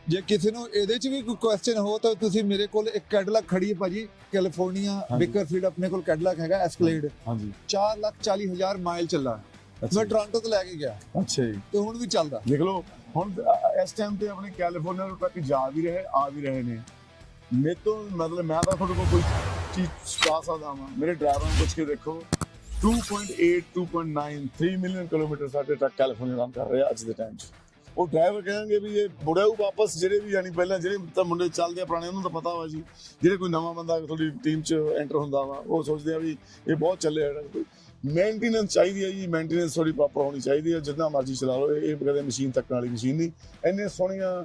A: ਜੇ ਕਿਸੇ ਨੂੰ ਇਹਦੇ 'ਚ ਵੀ ਕੋਈ ਕੁਐਸਚਨ ਹੋ ਤਾਂ ਤੁਸੀਂ ਮੇਰੇ ਕੋਲ ਇੱਕ ਕੈਡਲਕ ਖੜੀ ਹੈ ਭਾਜੀ, ਕੈਲੀਫੋਰਨੀਆ ਬੇਕਰਫੀਲਡ, ਆਪਣੇ ਕੋਲ ਕੈਡਲਕ ਹੈਗਾ ਐਸਕਲੇਡ,
B: ਹਾਂਜੀ
A: 4,40,000 ਮਾਈਲ ਚੱਲਾ। ਮੈਂ ਟੋਰਾਂਟੋ ਤੋਂ ਲੈ ਕੇ ਗਿਆ,
B: ਅੱਛਾ ਜੀ,
A: ਤੇ ਹੁਣ ਵੀ ਚੱਲਦਾ।
B: ਦੇਖ ਲਓ ਹੁਣ ਇਸ ਟਾਈਮ ਤੇ ਆਪਣੇ ਕੈਲੀਫੋਰਨੀਆ ਨੂੰ ਟਰੱਕ ਜਾ ਵੀ ਰਹੇ ਆ ਵੀ ਰਹੇ ਨੇ। ਮੇਰੇ ਤੋਂ ਮਤਲਬ ਮੈਂ ਤਾਂ ਤੁਹਾਡੇ ਕੋਲ ਕੋਈ ਚੀਜ਼ ਚੁਕਾ ਸਕਦਾ ਹਾਂ, ਮੇਰੇ ਡਰਾਈਵਰ ਨੂੰ ਪੁੱਛ ਕੇ ਦੇਖੋ। 2.8 2.9 3 ਮਿਲੀਅਨ ਕਿਲੋਮੀਟਰ ਸਾਡੇ ਟਰੱਕ ਕੈਲੀਫੋਰਨੀਆ ਰਨ ਕਰ ਰਿਹਾ ਅੱਜ ਦੇ ਟਾਈਮ 'ਚ। ਉਹ ਡਰਾਈਵਰ ਕਹਿਣਗੇ ਵੀ ਇਹ ਬੁੜਿਆਊ ਵਾਪਸ, ਜਿਹੜੇ ਵੀ ਯਾਨੀ ਪਹਿਲਾਂ ਜਿਹੜੇ ਤਾਂ ਮੁੰਡੇ ਚੱਲਦੇ ਆ ਪੁਰਾਣੇ, ਉਹਨੂੰ ਤਾਂ ਪਤਾ ਵਾ ਜੀ। ਜਿਹੜੇ ਕੋਈ ਨਵਾਂ ਬੰਦਾ ਤੁਹਾਡੀ ਟੀਮ 'ਚ ਐਂਟਰ ਹੁੰਦਾ ਵਾ, ਉਹ ਸੋਚਦੇ ਆ ਵੀ ਇਹ ਬਹੁਤ ਚੱਲਿਆ। ਕੋਈ ਮੇਨਟੇਨੈਂਸ ਚਾਹੀਦੀ ਹੈ ਜੀ, ਮੇਨਟੇਨੈਂਸ ਥੋੜੀ ਪ੍ਰੋਪਰ ਹੋਣੀ ਚਾਹੀਦੀ ਹੈ। ਜਿੰਨਾ ਮਰਜ਼ੀ ਚਲਾ ਲਓ, ਇਹ ਕਦੇ ਮਸ਼ੀਨ ਤੱਕਣ ਵਾਲੀ ਮਸ਼ੀਨ ਨਹੀਂ। ਇੰਨੇ ਸੋਹਣੀਆਂ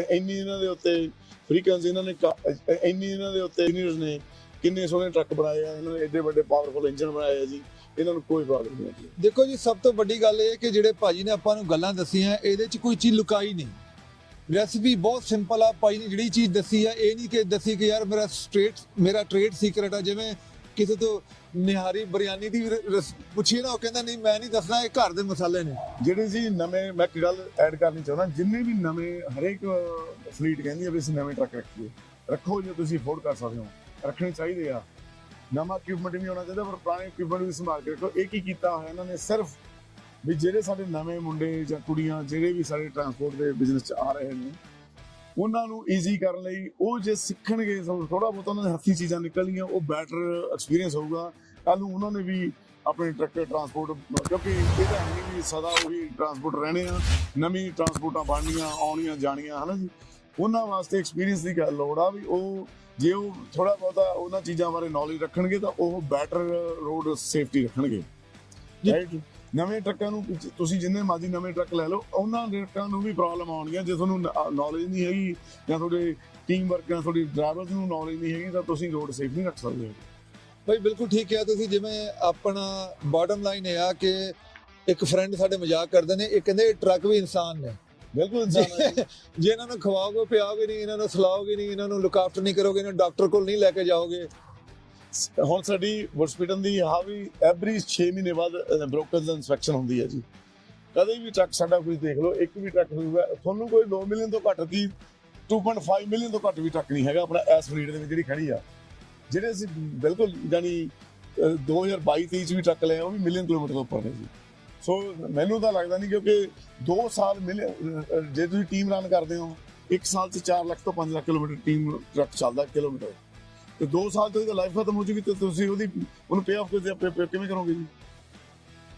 B: ਇੰਨੀ ਇਹਨਾਂ ਦੇ ਉੱਤੇ ਫ੍ਰੀਕਵੈਂਸੀ, ਇਹਨਾਂ ਨੇ ਇੰਨੀ ਇਹਨਾਂ ਦੇ ਉੱਤੇ ਇੰਜੀਨੀਅਰਸ ਨੇ ਕਿੰਨੇ ਸੋਹਣੇ ਟਰੱਕ ਬਣਾਏ ਆ, ਇਹਨਾਂ ਨੇ ਐਡੇ ਵੱਡੇ ਪਾਵਰਫੁਲ ਇੰਜਨ ਬਣਾਏ ਆ ਜੀ। ਇਹਨਾਂ ਨੂੰ ਕੋਈ ਪ੍ਰੋਬਲਮ ਨਹੀਂ ਆਉਂਦੀ। ਦੇਖੋ
A: ਜੀ, ਸਭ ਤੋਂ ਵੱਡੀ ਗੱਲ ਇਹ ਕਿ ਜਿਹੜੇ ਭਾਜੀ ਨੇ ਆਪਾਂ ਨੂੰ ਗੱਲਾਂ ਦੱਸੀਆਂ, ਇਹਦੇ 'ਚ ਕੋਈ ਚੀਜ਼ ਲੁਕਾਈ ਨਹੀਂ। ਰੈਸਿਪੀ ਬਹੁਤ ਸਿੰਪਲ ਆ। ਭਾਈ ਨੇ ਜਿਹੜੀ ਚੀਜ਼ ਦੱਸੀ ਆ, ਇਹ ਨਹੀਂ ਕਿ ਦੱਸੀ ਕਿ ਯਾਰ ਮੇਰਾ ਟ੍ਰੇਡ ਸੀਕ੍ਰੇਟ ਆ। ਜਿਵੇਂ ਕਿਸੇ ਤੋਂ ਨਿਹਾਰੀ ਬਿਰਿਆਨੀ ਦੀ ਪੁੱਛੀਏ ਨਾ, ਉਹ ਕਹਿੰਦਾ ਨਹੀਂ ਮੈਂ ਨਹੀਂ ਦੱਸਣਾ, ਇਹ ਘਰ ਦੇ ਮਸਾਲੇ ਨੇ।
B: ਜਿਹੜੇ ਜੀ ਨਵੇਂ, ਮੈਂ ਇੱਕ ਗੱਲ ਐਡ ਕਰਨੀ ਚਾਹੁੰਦਾ, ਜਿੰਨੇ ਵੀ ਨਵੇਂ, ਹਰੇਕ ਫਲੀਟ ਕਹਿੰਦੀ ਆ ਵੀ ਅਸੀਂ ਨਵੇਂ ਟਰੱਕ ਰੱਖੀਏ। ਰੱਖੋ ਜੇ ਤੁਸੀਂ ਅਫੋਰਡ ਕਰ ਸਕਦੇ ਹੋ, ਰੱਖਣੇ ਚਾਹੀਦੇ ਆ। ਨਵਾਂ ਇਕਵਿਪਮੈਂਟ ਵੀ ਹੋਣਾ ਚਾਹੀਦਾ, ਪਰ ਪੁਰਾਣੇ ਇਕਵਿਪਮੈਂਟ ਵੀ ਸੰਭਾਲ ਕੇ ਰੱਖੋ। ਇਹ ਕੀ ਕੀਤਾ ਹੋਇਆ ਇਹਨਾਂ ਨੇ, ਸਿਰਫ ਵੀ ਜਿਹੜੇ ਸਾਡੇ ਨਵੇਂ ਮੁੰਡੇ ਜਾਂ ਕੁੜੀਆਂ ਜਿਹੜੇ ਵੀ ਸਾਡੇ ਟਰਾਂਸਪੋਰਟ ਦੇ ਬਿਜ਼ਨਸ 'ਚ ਆ ਰਹੇ ਨੇ, ਉਹਨਾਂ ਨੂੰ ਈਜ਼ੀ ਕਰਨ ਲਈ ਉਹ ਜੇ ਸਿੱਖਣਗੇ, ਥੋੜਾ ਬਹੁਤ ਉਹਨਾਂ ਦੇ ਹੱਥੀਂ ਚੀਜ਼ਾਂ ਨਿਕਲਣਗੀਆਂ, ਉਹ ਬੈਟਰ ਐਕਸਪੀਰੀਅੰਸ ਹੋਊਗਾ। ਕੱਲ ਨੂੰ ਉਹਨਾਂ ਨੇ ਵੀ ਆਪਣੇ ਟਰੱਕ ਟਰਾਂਸਪੋਰਟ, ਕਿਉਂਕਿ ਇਹ ਤਾਂ ਹੈ ਨਹੀਂ ਵੀ ਸਦਾ ਉਹੀ ਟਰਾਂਸਪੋਰਟ ਰਹਿਣੇ ਆ, ਨਵੀਂ ਟਰਾਂਸਪੋਰਟਾਂ ਬਣਨੀਆਂ, ਆਉਣੀਆਂ ਜਾਣੀਆਂ, ਹਨਾ ਜੀ। ਉਹਨਾਂ ਵਾਸਤੇ ਐਕਸਪੀਰੀਅੰਸ ਦੀ ਲੋੜ ਆ ਵੀ ਉਹ ਜੇ ਉਹ ਥੋੜਾ ਬਹੁਤਾ ਉਹਨਾਂ ਚੀਜ਼ਾਂ ਬਾਰੇ ਨੌਲੇਜ ਰੱਖਣਗੇ ਤਾਂ ਉਹ ਬੈਟਰ ਰੋਡ ਸੇਫਟੀ ਰੱਖਣਗੇ। ਨਵੇਂ ਟਰੱਕਾਂ ਨੂੰ ਤੁਸੀਂ ਜਿੰਨੇ ਮਰਜ਼ੀ ਨਵੇਂ ਟਰੱਕ ਲੈ ਲਓ, ਉਹਨਾਂ ਟਰੱਕਾਂ ਨੂੰ ਵੀ ਪ੍ਰੋਬਲਮ ਆਉਣਗੀਆਂ। ਜੇ ਤੁਹਾਨੂੰ ਨੌਲੇਜ ਨਹੀਂ ਹੈਗੀ ਜਾਂ ਤੁਹਾਡੇ ਟੀਮ ਵਰਕਰਾਂ, ਤੁਹਾਡੀ ਡਰਾਈਵਰਸ ਨੂੰ ਨੌਲੇਜ ਨਹੀਂ ਹੈਗੀ, ਤਾਂ ਤੁਸੀਂ ਰੋਡ ਸੇਫ ਨਹੀਂ ਰੱਖ ਸਕਦੇ।
A: ਭਾਈ ਬਿਲਕੁਲ ਠੀਕ ਕਿਹਾ ਤੁਸੀਂ। ਜਿਵੇਂ ਆਪਣਾ ਬਾਟਮ ਲਾਈਨ ਇਹ ਆ ਕਿ ਇੱਕ ਫਰੈਂਡ ਸਾਡੇ ਮਜ਼ਾਕ ਕਰਦੇ ਨੇ, ਇਹ ਕਹਿੰਦੇ ਟਰੱਕ ਵੀ ਇਨਸਾਨ ਨੇ।
B: ਬਿਲਕੁਲ ਇਨਸਾਨ ਹੈ।
A: ਜੇ ਇਹਨਾਂ ਨੂੰ ਖਵਾਓਗੇ, ਪਿਆਓਗੇ ਨਹੀਂ, ਇਹਨਾਂ ਨੂੰ ਸਲਾਓਗੇ ਨਹੀਂ, ਇਹਨਾਂ ਨੂੰ ਲੁੱਕ ਆਫਟਰ ਨਹੀਂ ਕਰੋਗੇ, ਇਹਨਾਂ ਡਾਕਟਰ ਕੋਲ ਨਹੀਂ ਲੈ ਕੇ ਜਾਓਗੇ।
B: ਹੁਣ ਸਾਡੀ ਵੁਡਸਪੀਟਨ ਦੀ ਵੀ ਐਵਰੀ 6 ਮਹੀਨੇ ਬਾਅਦ ਬ੍ਰੋਕਰਸ ਦਾ ਇਨਸਪੈਕਸ਼ਨ ਹੁੰਦੀ ਹੈ ਜੀ। ਕਦੇ ਵੀ ਟਰੱਕ ਸਾਡਾ ਕੋਈ ਦੇਖ ਲਓ, ਇੱਕ ਵੀ ਟਰੱਕ ਹੋਊਗਾ, ਤੁਹਾਨੂੰ ਕੋਈ 2 ਮਿਲੀਅਨ ਤੋਂ ਘੱਟ ਕੀ 2.5 ਮਿਲੀਅਨ ਤੋਂ ਘੱਟ ਵੀ ਟਰੱਕ ਨਹੀਂ ਹੈਗਾ ਆਪਣਾ ਇਸ ਫਲੀਟ ਦੇ ਵਿੱਚ ਜਿਹੜੀ ਖੜੀ ਆ। ਜਿਹੜੇ ਅਸੀਂ ਬਿਲਕੁਲ ਜਾਨੀ 2022-23 ਚ ਵੀ ਟਰੱਕ ਲਏ, ਉਹ ਵੀ ਮਿਲੀਅਨ ਕਿਲੋਮੀਟਰ ਤੋਂ ਉੱਪਰ ਨੇ ਜੀ। ਸੋ ਮੈਨੂੰ ਤਾਂ ਲੱਗਦਾ ਨਹੀਂ, ਕਿਉਂਕਿ 2 ਸਾਲ ਜੇ ਤੁਸੀਂ ਟੀਮ ਰਨ ਕਰਦੇ ਹੋ, 1 ਸਾਲ 'ਚ 4 ਲੱਖ ਤੋਂ 5 ਲੱਖ ਕਿਲੋਮੀਟਰ ਟੀਮ ਟਰੱਕ ਚੱਲਦਾ ਕਿਲੋਮੀਟਰ, ਤੇ 2 ਸਾਲ ਤੋਂ ਇਹਦੀ ਲਾਈਫ ਖਤਮ ਹੋ ਚੁੱਕੀ, ਤੇ ਤੁਸੀਂ ਉਹਨੂੰ ਪੇ ਆਫ ਕਿਵੇਂ ਕਰੋਗੇ ਜੀ?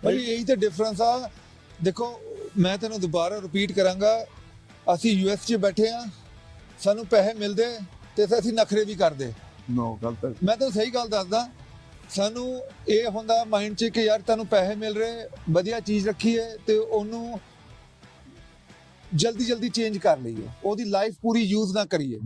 A: ਭਾਈ ਇਹੀ ਤਾਂ ਡਿਫਰੈਂਸ ਆ। ਦੇਖੋ ਮੈਂ ਤੈਨੂੰ ਦੁਬਾਰਾ ਰਿਪੀਟ ਕਰਾਂਗਾ, ਅਸੀਂ US 'ਚ ਬੈਠੇ ਆ, ਸਾਨੂੰ ਪੈਸੇ ਮਿਲਦੇ ਤੇ ਅਸੀਂ ਨਖਰੇ ਵੀ ਕਰਦੇ।
B: ਨੋ ਗਲਤ ਹੈ।
A: ਮੈਂ ਤੁਹਾਨੂੰ ਸਹੀ ਗੱਲ ਦੱਸਦਾ, ਸਾਨੂੰ ਇਹ ਹੁੰਦਾ ਮਾਈਂਡ 'ਚ ਕਿ ਯਾਰ ਤੁਹਾਨੂੰ ਪੈਸੇ ਮਿਲ ਰਹੇ, ਵਧੀਆ ਚੀਜ਼ ਰੱਖੀਏ ਤੇ ਉਹਨੂੰ ਜਲਦੀ ਚੇਂਜ ਕਰ ਲਈਏ, ਉਹਦੀ ਲਾਈਫ ਪੂਰੀ ਯੂਜ਼ ਨਾ ਕਰੀਏ।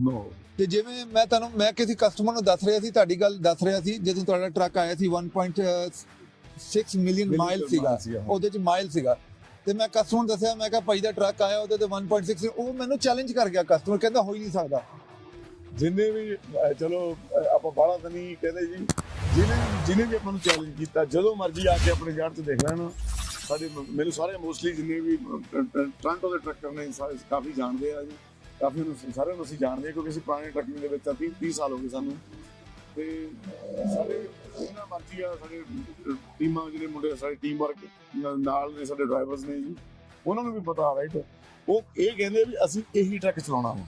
A: ਤੇ ਜਿਵੇਂ ਮੈਂ ਕਿਸੇ ਕਸਟਮਰ ਨੂੰ ਦੱਸ ਰਿਹਾ ਸੀ, ਤੁਹਾਡੀ ਗੱਲ ਦੱਸ ਰਿਹਾ ਸੀ, ਜਦੋਂ ਤੁਹਾਡਾ ਟਰੱਕ ਆਇਆ ਸੀ 1.6 ਮਿਲੀਅਨ ਮਾਈਲ ਸੀਗਾ, ਉਹਦੇ 'ਚ ਮਾਈਲ ਸੀਗਾ, ਤੇ ਮੈਂ ਕਸਟਮਰ ਨੂੰ ਦੱਸਿਆ, ਮੈਂ ਕਿਹਾ ਭਾਈ ਦਾ ਟਰੱਕ ਆਇਆ ਉਹਦੇ ਤੇ 1.6, ਉਹ ਮੈਨੂੰ ਚੈਲੰਜ ਕਰ ਗਿਆ। ਕਸਟਮਰ ਕਹਿੰਦਾ ਹੋ ਹੀ ਨਹੀਂ ਸਕਦਾ।
B: ਜਿੰਨੇ ਵੀ ਚਲੋ ਆਪਾਂ ਬਾਹਲਾ ਤਾਂ ਨਹੀਂ ਕਹਿੰਦੇ ਜੀ, ਜਿਹਨੇ ਵੀ ਆਪਾਂ ਨੂੰ ਚੈਲੰਜ ਕੀਤਾ, ਜਦੋਂ ਮਰਜ਼ੀ ਆ ਕੇ ਆਪਣੇ ਯਾਰ 'ਚ ਦੇਖ ਲੈਣਾ, ਸਾਡੇ ਮੈਨੂੰ ਸਾਰੇ ਮੋਸਟਲੀ ਜਿੰਨੇ ਵੀ ਟ੍ਰਾਂਟੋ ਦੇ ਟਰੱਕਰ ਨੇ ਕਾਫੀ ਜਾਣਦੇ ਆ ਜੀ, ਕਾਫੀ ਸਾਰਿਆਂ ਨੂੰ ਅਸੀਂ ਜਾਣਦੇ ਹਾਂ ਕਿਉਂਕਿ ਅਸੀਂ ਪੁਰਾਣੇ ਟਰੱਕਿੰਗ ਦੇ ਵਿੱਚ 30 ਸਾਲ ਹੋ ਗਏ ਸਾਨੂੰ। ਤੇ ਸਾਡੇ ਇਹਨਾਂ ਮਰਜ਼ੀ ਆ, ਸਾਡੇ ਟੀਮਾਂ ਜਿਹੜੇ ਮੁੰਡੇ ਸਾਡੇ ਟੀਮ ਵਰਕ ਨਾਲ ਨੇ, ਸਾਡੇ ਡਰਾਈਵਰਸ ਨੇ ਜੀ, ਉਹਨਾਂ ਨੂੰ ਵੀ ਪਤਾ ਰਾਈਟ। ਉਹ ਇਹ ਕਹਿੰਦੇ ਵੀ ਅਸੀਂ ਇਹੀ ਟਰੱਕ ਚਲਾਉਣਾ ਵਾ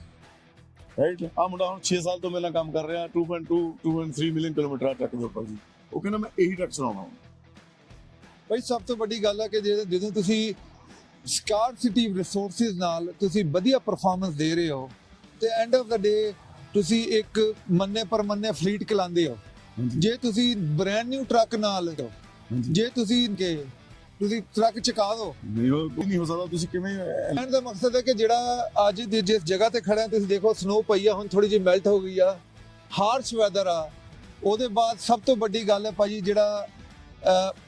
B: ਰਾਈਟ। ਆਹ ਮੁੰਡਾ ਹੁਣ 6 ਸਾਲ ਤੋਂ ਮੇਰੇ ਨਾਲ ਕੰਮ ਕਰ ਰਿਹਾ, 2.3 ਮਿਲੀਅਨ ਕਿਲੋਮੀਟਰ ਟਰੱਕ ਦੇ ਉੱਪਰ ਜੀ। ਉਹ ਕਹਿੰਦਾ ਮੈਂ ਇਹੀ ਟਰੱਕ ਚਲਾਉਣਾ ਵਾ।
A: ਭਾਈ ਸਭ ਤੋਂ ਵੱਡੀ ਗੱਲ ਹੈ ਕਿ ਜਦੋਂ ਤੁਸੀਂ ਸਕਾਰਸਿਟੀ ਰਿਸੋਰਸਿਸ ਨਾਲ ਤੁਸੀਂ ਵਧੀਆ ਪਰਫਾਰਮੈਂਸ ਦੇ ਰਹੇ ਹੋ ਤੇ ਐਂਡ ਆਫ ਦਾ ਡੇ ਤੁਸੀਂ ਇੱਕ ਮੰਨੇ ਪਰਮੰਨੇ ਫਲੀਟ ਚਲਾਉਂਦੇ ਹੋ। ਜੇ ਤੁਸੀਂ ਬ੍ਰੈਂਡ ਨਿਊ ਟਰੱਕ ਨਾਲ ਜੇ ਤੁਸੀਂ ਟਰੱਕ ਚਕਾ ਦੋ
B: ਨਹੀਂ ਹੋ ਸਕਦਾ। ਤੁਸੀਂ ਕਿਵੇਂ
A: ਕਹਿਣ ਦਾ ਮਕਸਦ ਹੈ ਕਿ ਜਿਹੜਾ ਅੱਜ ਜਿਸ ਜਗ੍ਹਾ ਤੇ ਖੜੇ ਆ ਤੁਸੀਂ ਦੇਖੋ ਸਨੋ ਪਈ ਆ, ਹੁਣ ਥੋੜੀ ਜਿਹੀ ਮੈਲਟ ਹੋ ਗਈ ਆ, ਹਾਰਸ਼ ਵੈਦਰ ਆ। ਉਹਦੇ ਬਾਅਦ ਸਭ ਤੋਂ ਵੱਡੀ ਗੱਲ ਹੈ ਭਾਜੀ ਜਿਹੜਾ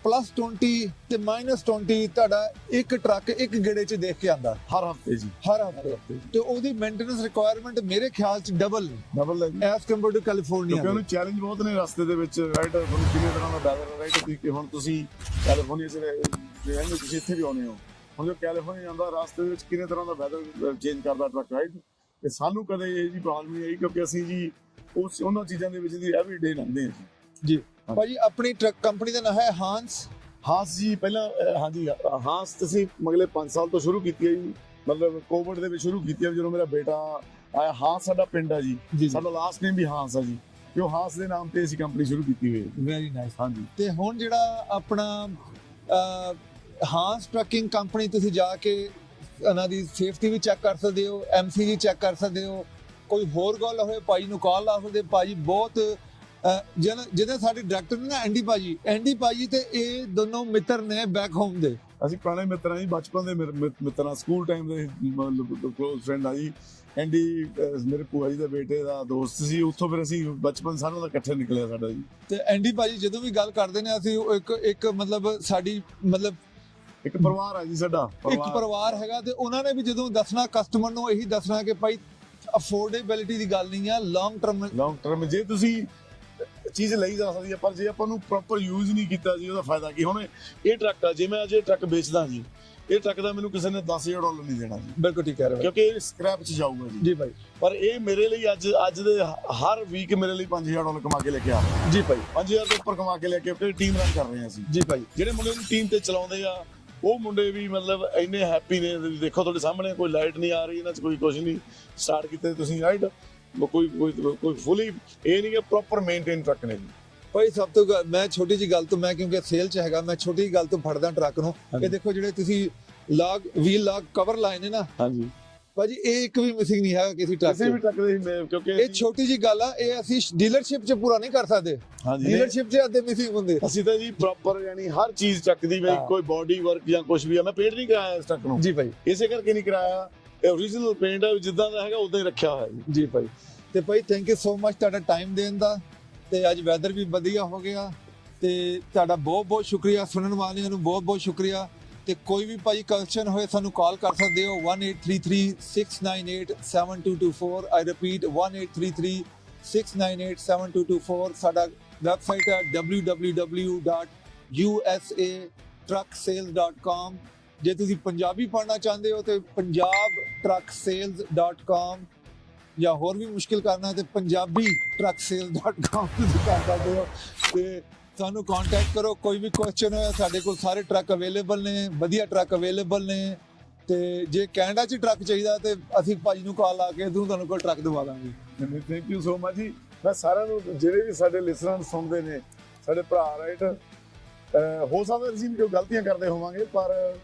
A: +20 ਤੇ -20 ਤੁਹਾਡਾ ਇੱਕ ਟਰੱਕ ਇੱਕ ਗੇੜੇ 'ਚ ਦੇਖ ਕੇ ਆਂਦਾ
B: ਹਰ ਹਫਤੇ ਜੀ,
A: ਹਰ ਹਫਤੇ। ਤੇ ਉਹਦੀ ਮੇਨਟੇਨੈਂਸ ਰਿਕੁਆਇਰਮੈਂਟ ਮੇਰੇ ਖਿਆਲ 'ਚ double as compare to California.
B: ਕਿਉਂਕਿ ਉਹਨੂੰ ਚੈਲੰਜ ਬਹੁਤ ਨੇ ਰਸਤੇ ਦੇ ਵਿੱਚ ਰਾਈਟ। ਤੁਹਾਨੂੰ ਕਿੰਨੇ ਤਰ੍ਹਾਂ ਦਾ ਵੈਦਰ ਰਾਈਟ ਕਿ ਹੁਣ ਤੁਸੀਂ ਕੈਲੀਫੋਰਨੀਆ 'ਚ ਰਹਿੰਦੇ, ਤੁਸੀਂ ਇੱਥੇ ਵੀ ਆਉਂਦੇ ਹੋ। ਹੁਣ ਜੋ ਕੈਲੀਫੋਰਨੀਆ ਜਾਂਦਾ ਰਸਤੇ ਦੇ ਵਿੱਚ ਕਿੰਨੇ ਤਰ੍ਹਾਂ ਦਾ ਵੈਦਰ ਚੇਂਜ ਕਰਦਾ ਟਰੱਕ ਰਾਈਟ। ਤੇ ਸਾਨੂੰ ਕਦੇ ਇਹ ਜੀ ਪ੍ਰੋਬਲਮ ਨਹੀਂ ਆਈ ਕਿਉਂਕਿ ਅਸੀਂ ਜੀ ਉਹਨਾਂ ਚੀਜ਼ਾਂ ਦੇ ਵਿੱਚ ਦੀ ਐਵਰੀਡੇ ਲੰਘਦੇ ਹਾਂ ਜੀ।
A: ਭਾਜੀ ਆਪਣੀ ਟਰੱਕ ਕੰਪਨੀ ਦਾ ਨਾਮ ਹੈ ਹਾਂਸ
B: ਜੀ। ਪਹਿਲਾਂ ਹਾਂਜੀ ਹਾਂਸ ਤੁਸੀਂ ਮਗਲੇ 5 ਸਾਲ ਤੋਂ ਸ਼ੁਰੂ ਕੀਤੀ ਹੈ ਜੀ, ਮਤਲਬ ਕੋਵਿਡ ਦੇ ਵਿੱਚ ਸ਼ੁਰੂ ਕੀਤੀ ਹੈ। ਜਦੋਂ ਮੇਰਾ ਬੇਟਾ ਆਇਆ, ਹਾਂਸ ਸਾਡਾ ਪਿੰਡ ਆ ਜੀ, ਸਾਡਾ ਲਾਸਟ ਨੇਮ ਵੀ ਹਾਂਸ ਆ ਜੀ, ਕਿਉਂ ਹਾਂਸ ਦੇ ਨਾਮ ਤੇ ਅਸੀਂ ਕੰਪਨੀ ਸ਼ੁਰੂ ਕੀਤੀ ਹੋਈ ਹੈ।
A: Very nice.
B: ਹਾਂਜੀ।
A: ਤੇ ਹੁਣ ਜਿਹੜਾ ਆਪਣਾ ਹਾਂਸ ਟਰੱਕਿੰਗ ਕੰਪਨੀ ਤੁਸੀਂ ਜਾ ਕੇ ਉਹਨਾਂ ਦੀ ਸੇਫਟੀ ਵੀ ਚੈੱਕ ਕਰ ਸਕਦੇ ਹੋ, MCG ਚੈੱਕ ਕਰ ਸਕਦੇ ਹੋ। ਕੋਈ ਹੋਰ ਗੱਲ ਹੋਵੇ ਭਾਈ ਨੂੰ ਕਾਲ ਲਾ ਸਕਦੇ। ਭਾਜੀ ਬਹੁਤ ਜਿਹਦੇ ਸਾਡੇ ਡਾਇਰੈਕਟਰ ਨੇ ਨਾ ਐਂਡੀ ਭਾਜੀ ਤੇ ਇਹ ਦੋਨੋਂ ਮਿੱਤਰ ਨੇ ਬੈਕ ਹੋਮ ਦੇ।
B: ਅਸੀਂ ਪੁਰਾਣੇ ਮਿੱਤਰ ਜੀ, ਬਚਪਨ ਦੇ ਮਿੱਤਰਾਂ, ਸਕੂਲ ਟਾਈਮ ਦੇ ਕਲੋਜ਼ ਫਰੈਂਡ ਆ ਜੀ। ਐਂਡੀ ਮੇਰੇ ਭੂਆ ਜੀ ਦੇ ਬੇਟੇ ਦਾ ਦੋਸਤ ਸੀ, ਉੱਥੋਂ ਫਿਰ ਅਸੀਂ ਬਚਪਨ ਸਾਰਿਆਂ ਦਾ ਇਕੱਠੇ ਨਿਕਲਿਆ ਸਾਡਾ ਜੀ।
A: ਤੇ ਐਂਡੀ ਭਾਜੀ ਜਦੋਂ ਵੀ ਗੱਲ ਕਰਦੇ ਨੇ ਅਸੀਂ ਇੱਕ ਮਤਲਬ ਸਾਡੀ ਮਤਲਬ
B: ਇੱਕ ਪਰਿਵਾਰ ਆ ਜੀ ਸਾਡਾ,
A: ਇੱਕ ਪਰਿਵਾਰ ਹੈਗਾ। ਤੇ ਉਹਨਾਂ ਨੇ ਵੀ ਜਦੋਂ ਦੱਸਣਾ ਕਸਟਮਰ ਨੂੰ ਇਹੀ ਦੱਸਣਾ ਕਿ ਭਾਈ ਅਫੋਰਡੇਬਿਲਿਟੀ ਦੀ ਗੱਲ ਨਹੀਂ ਆ, ਲੌਂਗ ਟਰਮ ਜੇ ਤੁਸੀਂ ਚੀਜ਼ ਲਈ ਜਾ ਸਕਦੀ ਹੈ, ਪਰ ਜੇ ਆਪਾਂ ਨੂੰ ਪ੍ਰੋਪਰ ਯੂਜ਼ ਨਹੀਂ ਕੀਤਾ ਜੀ ਉਹਦਾ ਫਾਇਦਾ ਕੀ। ਹੁਣ ਇਹ ਟਰੱਕ ਆ, ਜੇ ਮੈਂ ਅਜੇ ਟਰੱਕ ਵੇਚਦਾ ਜੀ, ਇਹ ਟਰੱਕ ਦਾ ਮੈਨੂੰ ਕਿਸੇ ਨੇ $10,000 ਨਹੀਂ ਦੇਣਾ ਜੀ। ਬਿਲਕੁਲ ਠੀਕ ਕਹਿ ਰਹੇ ਹੋ,
B: ਕਿਉਂਕਿ ਇਹ ਸਕ੍ਰੈਪ 'ਚ ਜਾਊਗਾ ਜੀ।
A: ਜੀ ਭਾਈ।
B: ਪਰ ਇਹ ਮੇਰੇ ਲਈ ਅੱਜ ਦੇ ਹਰ ਵੀਕ ਮੇਰੇ ਲਈ $5,000 ਕਮਾ ਕੇ ਲੈ ਕੇ ਆ ਰਿਹਾ
A: ਜੀ ਭਾਈ।
B: 5,000 ਤੋਂ ਉੱਪਰ ਕਮਾ ਕੇ ਲੈ ਕੇ, ਕਿਉਂਕਿ ਟੀਮ ਰਨ ਕਰ ਰਹੇ ਹਾਂ ਅਸੀਂ। ਜੀ ਭਾਈ। ਜਿਹੜੇ ਮੁੰਡੇ ਨੂੰ ਟੀਮ ਤੇ ਚਲਾਉਂਦੇ ਆ ਉਹ ਮੁੰਡੇ ਵੀ ਮਤਲਬ ਇੰਨੇ ਹੈਪੀ ਨੇ। ਦੇਖੋ ਤੁਹਾਡੇ ਸਾਹਮਣੇ ਕੋਈ ਲਾਈਟ ਨਹੀਂ ਆ ਰਹੀ, ਇਹਨਾਂ 'ਚ ਕੋਈ ਕੁਝ ਨਹੀਂ। ਸਟਾਰਟ ਕੀਤੇ ਤੁਸੀਂ ਰਾਈਟ, ਕੋਈ ਫੁੱਲੀ ਇਹ ਨਹੀਂ ਕਿ ਪ੍ਰੋਪਰ ਮੇਨਟੇਨ ਟਰੱਕ ਨੇ ਜੀ।
A: ਭਾਈ ਸਭ ਤੋਂ ਮੈਂ ਛੋਟੀ ਜੀ ਗੱਲ ਤੋਂ, ਮੈਂ ਕਿਉਂਕਿ ਸੇਲ 'ਚ ਹੈਗਾ, ਮੈਂ ਛੋਟੀ ਜੀ ਗੱਲ ਤੋਂ ਫੜਦਾ ਟਰੱਕ ਨੂੰ। ਇਹ ਦੇਖੋ ਜਿਹੜੇ ਤੁਸੀਂ ਵੀਲ ਲਾਗ ਕਵਰ ਲਾਏ ਨੇ ਨਾ, ਹਾਂਜੀ ਭਾਜੀ, ਇਹ ਇੱਕ ਵੀ ਮਿਸਿੰਗ ਨਹੀਂ ਹੈਗਾ ਕਿਸੇ ਟਰੱਕ
B: ਦੇ। ਕਿਉਂਕਿ
A: ਇਹ ਛੋਟੀ ਜੀ ਗੱਲ ਆ, ਇਹ ਅਸੀਂ ਡੀਲਰਸ਼ਿਪ 'ਚ ਪੂਰਾ ਨਹੀਂ ਕਰ ਸਕਦੇ। ਡੀਲਰਸ਼ਿਪ 'ਚ ਅੱਧੇ ਮਿਸਿੰਗ ਹੁੰਦੇ।
B: ਅਸੀਂ ਤਾਂ ਜੀ ਪ੍ਰੋਪਰ ਯਾਨੀ ਹਰ ਚੀਜ਼ ਚੱਕਦੀ ਵੇ, ਕੋਈ ਬਾਡੀ ਵਰਕ ਜਾਂ ਕੁਝ ਵੀ ਆ। ਮੈਂ ਪੇਂਟ ਨਹੀਂ ਕਰਾਇਆ ਇਸ ਟਰੱਕ ਨੂੰ ਜੀ ਭਾਈ, ਇਸੇ ਕਰਕੇ ਨਹੀਂ ਕਰਾਇਆ। ਇਹ ਓਰੀਜਨਲ ਪੇਂਟ ਆ, ਜਿੱਦਾਂ ਦਾ ਹੈਗਾ ਉਦਾਂ ਹੀ ਰੱਖਿਆ ਹੋਇਆ ਜੀ ਭਾਈ।
A: ਤੇ ਭਾਈ ਥੈਂਕ ਯੂ ਸੋ ਮਚ ਤੁਹਾਡਾ ਟਾਈਮ ਦੇਣ ਦਾ। ਤੇ ਅੱਜ ਵੈਦਰ ਵੀ ਵਧੀਆ ਹੋ ਗਿਆ ਤੇ ਤੁਹਾਡਾ ਬਹੁਤ ਬਹੁਤ ਸ਼ੁਕਰੀਆ। ਸੁਣਨ ਵਾਲਿਆਂ ਨੂੰ ਬਹੁਤ ਬਹੁਤ ਸ਼ੁਕਰੀਆ। ਤੇ ਕੋਈ ਵੀ ਭਾਈ ਕੁਐਸਚਨ ਹੋਏ ਸਾਨੂੰ ਕਾਲ ਕਰ ਸਕਦੇ ਹੋ 1833-698-7224। ਆਈ ਰਿਪੀਟ 1833-698-7224। ਸਾਡਾ ਵੈਬਸਾਈਟ ਹੈ www.usatrucksales.com। ਜੇ ਤੁਸੀਂ ਪੰਜਾਬੀ ਪੜ੍ਹਨਾ ਚਾਹੁੰਦੇ ਹੋ ਤੇ punjabtrucksales.com, ਜਾਂ ਹੋਰ ਵੀ ਮੁਸ਼ਕਿਲ ਕਰਨਾ ਹੈ ਤੇ punjabitrucksales.com ਤੁਸੀਂ ਕਰ ਸਕਦੇ ਹੋ। ਤੇ ਸਾਨੂੰ ਕੰਟੈਕਟ ਕਰੋ। ਕੋਈ ਵੀ ਕੁਐਸਚਨ ਹੋਇਆ, ਸਾਡੇ ਕੋਲ ਸਾਰੇ ਟਰੱਕ ਅਵੇਲੇਬਲ ਨੇ, ਵਧੀਆ ਟਰੱਕ ਅਵੇਲੇਬਲ ਨੇ। ਤੇ ਜੇ ਕੈਨੇਡਾ 'ਚ ਟਰੱਕ ਚਾਹੀਦਾ ਤੇ ਅਸੀਂ ਭਾਜੀ ਨੂੰ ਕਾਲ ਲਾ ਕੇ ਤੁਹਾਨੂੰ ਕੋਲ ਟਰੱਕ ਦਵਾ ਦਾਂਗੇ।
B: ਥੈਂਕ ਯੂ ਸੋ ਮਚ ਜੀ। ਮੈਂ ਸਾਰਿਆਂ ਨੂੰ, ਜਿਹੜੇ ਵੀ ਸਾਡੇ ਲਿਸਨਰ ਸੁਣਦੇ ਨੇ, ਸਾਡੇ ਭਰਾ ਰਾਈਟ, ਹੋ ਸਕਦਾ ਅਸੀਂ ਵੀ ਕੋਈ ਗਲਤੀਆਂ ਕਰਦੇ ਹੋਵਾਂਗੇ, ਪਰ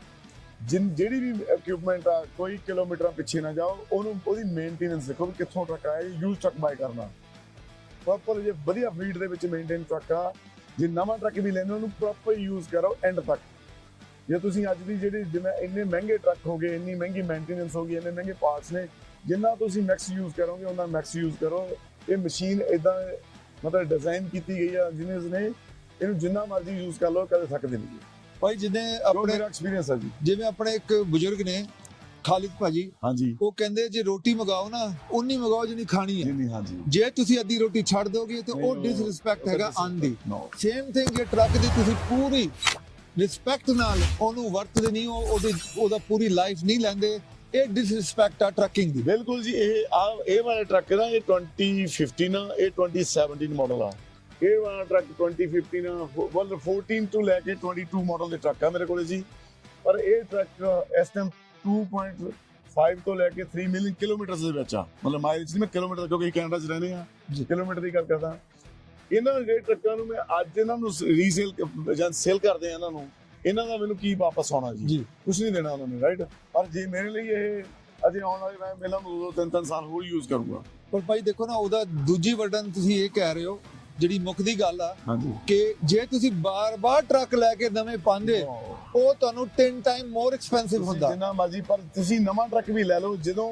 B: ਜਿਹੜੀ ਵੀ ਇਕਵਿਪਮੈਂਟ ਆ, ਕੋਈ ਕਿਲੋਮੀਟਰਾਂ ਪਿੱਛੇ ਨਾ ਜਾਓ। ਉਹਦੀ ਮੇਨਟੇਨੈਂਸ ਦੇਖੋ ਵੀ ਕਿੱਥੋਂ ਟਰੱਕ ਆਇਆ। ਯੂਜ਼ ਟਰੱਕ ਬਾਏ ਕਰਨਾ ਪ੍ਰੋਪਰ। ਜੇ ਵਧੀਆ ਫਲੀਟ ਦੇ ਵਿੱਚ ਮੇਨਟੇਨ ਟਰੱਕ ਆ, ਜੇ ਨਵਾਂ ਟਰੱਕ ਵੀ ਲੈਣਾ ਉਹਨੂੰ ਪ੍ਰੋਪਰ ਯੂਜ਼ ਕਰੋ ਐਂਡ ਤੱਕ। ਜੇ ਤੁਸੀਂ ਅੱਜ ਦੀ ਜਿਹੜੀ ਜਿਵੇਂ ਇੰਨੇ ਮਹਿੰਗੇ ਟਰੱਕ ਹੋ ਗਏ, ਇੰਨੀ ਮਹਿੰਗੀ ਮੇਨਟੇਨੈਂਸ ਹੋ ਗਈ, ਇੰਨੇ ਮਹਿੰਗੇ ਪਾਰਟਸ ਨੇ, ਜਿੰਨਾ ਤੁਸੀਂ ਮੈਕਸ ਯੂਜ਼ ਕਰੋਗੇ ਉਹਨਾਂ ਮੈਕਸ ਯੂਜ਼ ਕਰੋ। ਇਹ ਮਸ਼ੀਨ ਇਦਾਂ ਮਤਲਬ ਡਿਜ਼ਾਈਨ ਕੀਤੀ ਗਈ ਆ ਇੰਜੀਨੀਅਰਸ ਨੇ, ਇਹਨੂੰ ਜਿੰਨਾ ਮਰਜ਼ੀ ਯੂਜ਼ ਕਰ ਲਓ, ਕਦੇ ਥੱਕਦੇ ਨਹੀਂ
A: ਭਾਈ। ਜਿਵੇਂ ਆਪਣੇ
B: ਐਕਸਪੀਰੀਅੰਸ ਆ ਜੀ,
A: ਜਿਵੇਂ ਆਪਣੇ ਇੱਕ ਬਜ਼ੁਰਗ ਨੇ ਖਾਲਿਦ ਭਾਜੀ, ਹਾਂਜੀ, ਉਹ ਕਹਿੰਦੇ ਜੇ ਰੋਟੀ ਮੰਗਾਓ ਨਾ ਉਨੀ ਮੰਗਾਓ ਜਿੰਨੀ ਖਾਣੀ ਹੈ। ਹਾਂਜੀ, ਜੇ ਤੁਸੀਂ ਅੱਧੀ ਰੋਟੀ ਛੱਡ ਦੋਗੇ ਤੇ ਉਹ ਡਿਸਰਿਸਪੈਕਟ ਹੈਗਾ ਅੰਨ ਦੀ। ਸੇਮ ਥਿੰਗ ਜੇ ਟਰੱਕ ਦੀ ਤੁਸੀਂ ਪੂਰੀ ਰਿਸਪੈਕਟ ਨਾਲ ਉਹਨੂੰ ਵਰਤਦੇ ਨਹੀਂ, ਉਹਦਾ ਪੂਰੀ ਲਾਈਫ ਨਹੀਂ ਲੈਂਦੇ, ਇਹ ਡਿਸਰਿਸਪੈਕਟ ਆ ਟਰੱਕਿੰਗ ਦੀ।
B: ਬਿਲਕੁਲ ਜੀ, ਇਹ ਵਾਲਾ ਟਰੱਕ ਨਾ ਇਹ 2015 ਆ, ਇਹ 2017 ਮਾਡਲ ਆ। ਇਹ ਵਾਲਾ ਟਰੱਕ 2015 ਮਤਲਬ 14 ਤੋਂ ਲੈ ਕੇ 22 ਮਾਡਲ ਦੇ ਟਰੱਕ ਆ ਮੇਰੇ ਕੋਲੇ ਜੀ। ਪਰ ਇਹ ਟਰੱਕ ਇਸ ਟਾਈਮ 2.5 ਤੋਂ ਲੈ ਕੇ 3 ਮਿਲੀਅਨ ਕਿਲੋਮੀਟਰ ਦੇ ਵਿੱਚ ਆ, ਮਤਲਬ ਮਾਈਲੇਜ ਨਹੀਂ, ਮੈਂ ਕਿਲੋਮੀਟਰ, ਕਿਉਂਕਿ ਕੈਨੇਡਾ 'ਚ ਰਹਿੰਦੇ ਆ, ਕਿਲੋਮੀਟਰ ਦੀ ਗੱਲ ਕਰਦਾ। ਇਹਨਾਂ ਦੇ ਟਰੱਕਾਂ ਨੂੰ ਮੈਂ ਅੱਜ ਇਹਨਾਂ ਨੂੰ ਰੀਸੇਲ ਜਾਂ ਸੇਲ ਕਰਦੇ ਆ, ਇਹਨਾਂ ਦਾ ਮੈਨੂੰ ਕੀ ਵਾਪਸ ਆਉਣਾ ਜੀ, ਕੁਝ ਨਹੀਂ ਦੇਣਾ ਉਹਨਾਂ ਨੇ, ਰਾਈਟ। ਪਰ ਜੇ ਮੇਰੇ ਲਈ ਇਹ ਅਜੇ ਆਉਣ ਵਾਲੇ ਮੈਂ ਪਹਿਲਾਂ 2-3 ਸਾਲ ਹੋਰ ਯੂਜ਼ ਕਰੂੰਗਾ।
A: ਪਰ ਭਾਈ ਦੇਖੋ ਨਾ, ਉਹਦਾ ਦੂਜੀ ਵਰਡਨ ਤੁਸੀਂ ਇਹ ਕਹਿ ਰਹੇ ਹੋ, ਜਿਹੜੀ ਮੁੱਖ ਦੀ ਗੱਲ ਆ ਕਿ ਜੇ ਤੁਸੀਂ ਬਾਰ-ਬਾਰ ਟਰੱਕ ਲੈ ਕੇ ਨਵੇਂ ਪਾਉਂਦੇ, ਉਹ ਤੁਹਾਨੂੰ 10 ਟਾਈਮ ਮੋਰ ਐਕਸਪੈਂਸਿਵ ਹੁੰਦਾ।
B: ਜਿੰਨਾ ਮਰਜ਼ੀ, ਪਰ ਤੁਸੀਂ ਨਵਾਂ ਟਰੱਕ ਵੀ ਲੈ ਲਓ, ਜਦੋਂ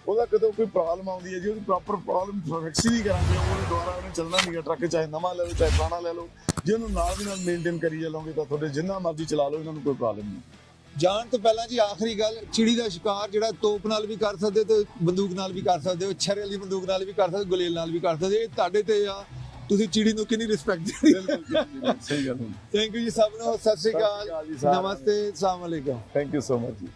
B: ਉਹਦਾ ਕਦੋਂ ਕੋਈ ਪ੍ਰੋਬਲਮ ਆਉਂਦੀ ਹੈ ਜੀ, ਉਹਦੀ ਪ੍ਰੋਪਰ ਪ੍ਰੋਬਲਮ ਫਿਕਸ ਨਹੀਂ ਕਰਾਂਗੇ, ਉਹਨੇ ਦੁਬਾਰਾ ਉਹਨੇ ਚੱਲਣਾ ਨਹੀਂ ਹੈ ਟਰੱਕ, ਚਾਹੇ ਨਵਾਂ ਲੈ ਲਓ ਚਾਹੇ ਪੁਰਾਣਾ ਲੈ ਲਓ। ਜੇ ਉਹਨੂੰ ਨਾਲ ਦੀ ਨਾਲ ਮੇਨਟੇਨ ਕਰੀ ਚੱਲੋਗੇ ਤਾਂ ਤੁਹਾਡੇ ਜਿੰਨਾ ਮਰਜ਼ੀ ਚਲਾ ਲਓ, ਇਹਨਾਂ ਨੂੰ ਕੋਈ ਪ੍ਰੋਬਲਮ ਨਹੀਂ।
A: ਜਾਣ ਤੋਂ ਪਹਿਲਾਂ ਜੀ ਆਖਰੀ ਗੱਲ, ਚਿੜੀ ਦਾ ਸ਼ਿਕਾਰ ਜਿਹੜਾ ਤੋਪ ਨਾਲ ਵੀ ਕਰ ਸਕਦੇ ਤੇ ਬੰਦੂਕ ਨਾਲ ਵੀ ਕਰ ਸਕਦੇ ਹੋ, ਛਰੇ ਵਾਲੀ ਬੰਦੂਕ ਨਾਲ ਵੀ ਕਰ ਸਕਦੇ, ਗੁਲੇਲ ਨਾਲ ਵੀ ਕਰ ਸਕਦੇ, ਇਹ ਤੁਹਾਡੇ ਤੇ ਆ, ਤੁਸੀਂ ਚਿੜੀ ਨੂੰ ਕਿੰਨੀ ਰਿਸਪੈਕਟ ਦਿੰਦੇ।
B: ਸਹੀ ਗੱਲ ਹੈ।
A: ਥੈਂਕ ਯੂ ਜੀ ਸਭ ਨੂੰ, ਸਤਿ ਸ਼੍ਰੀ ਅਕਾਲ, ਨਮਸਤੇ, ਅਸਲਾਮ ਵਾਲੇਕੁਮ।
B: ਥੈਂਕ ਯੂ ਸੋ ਮਚ ਜੀ।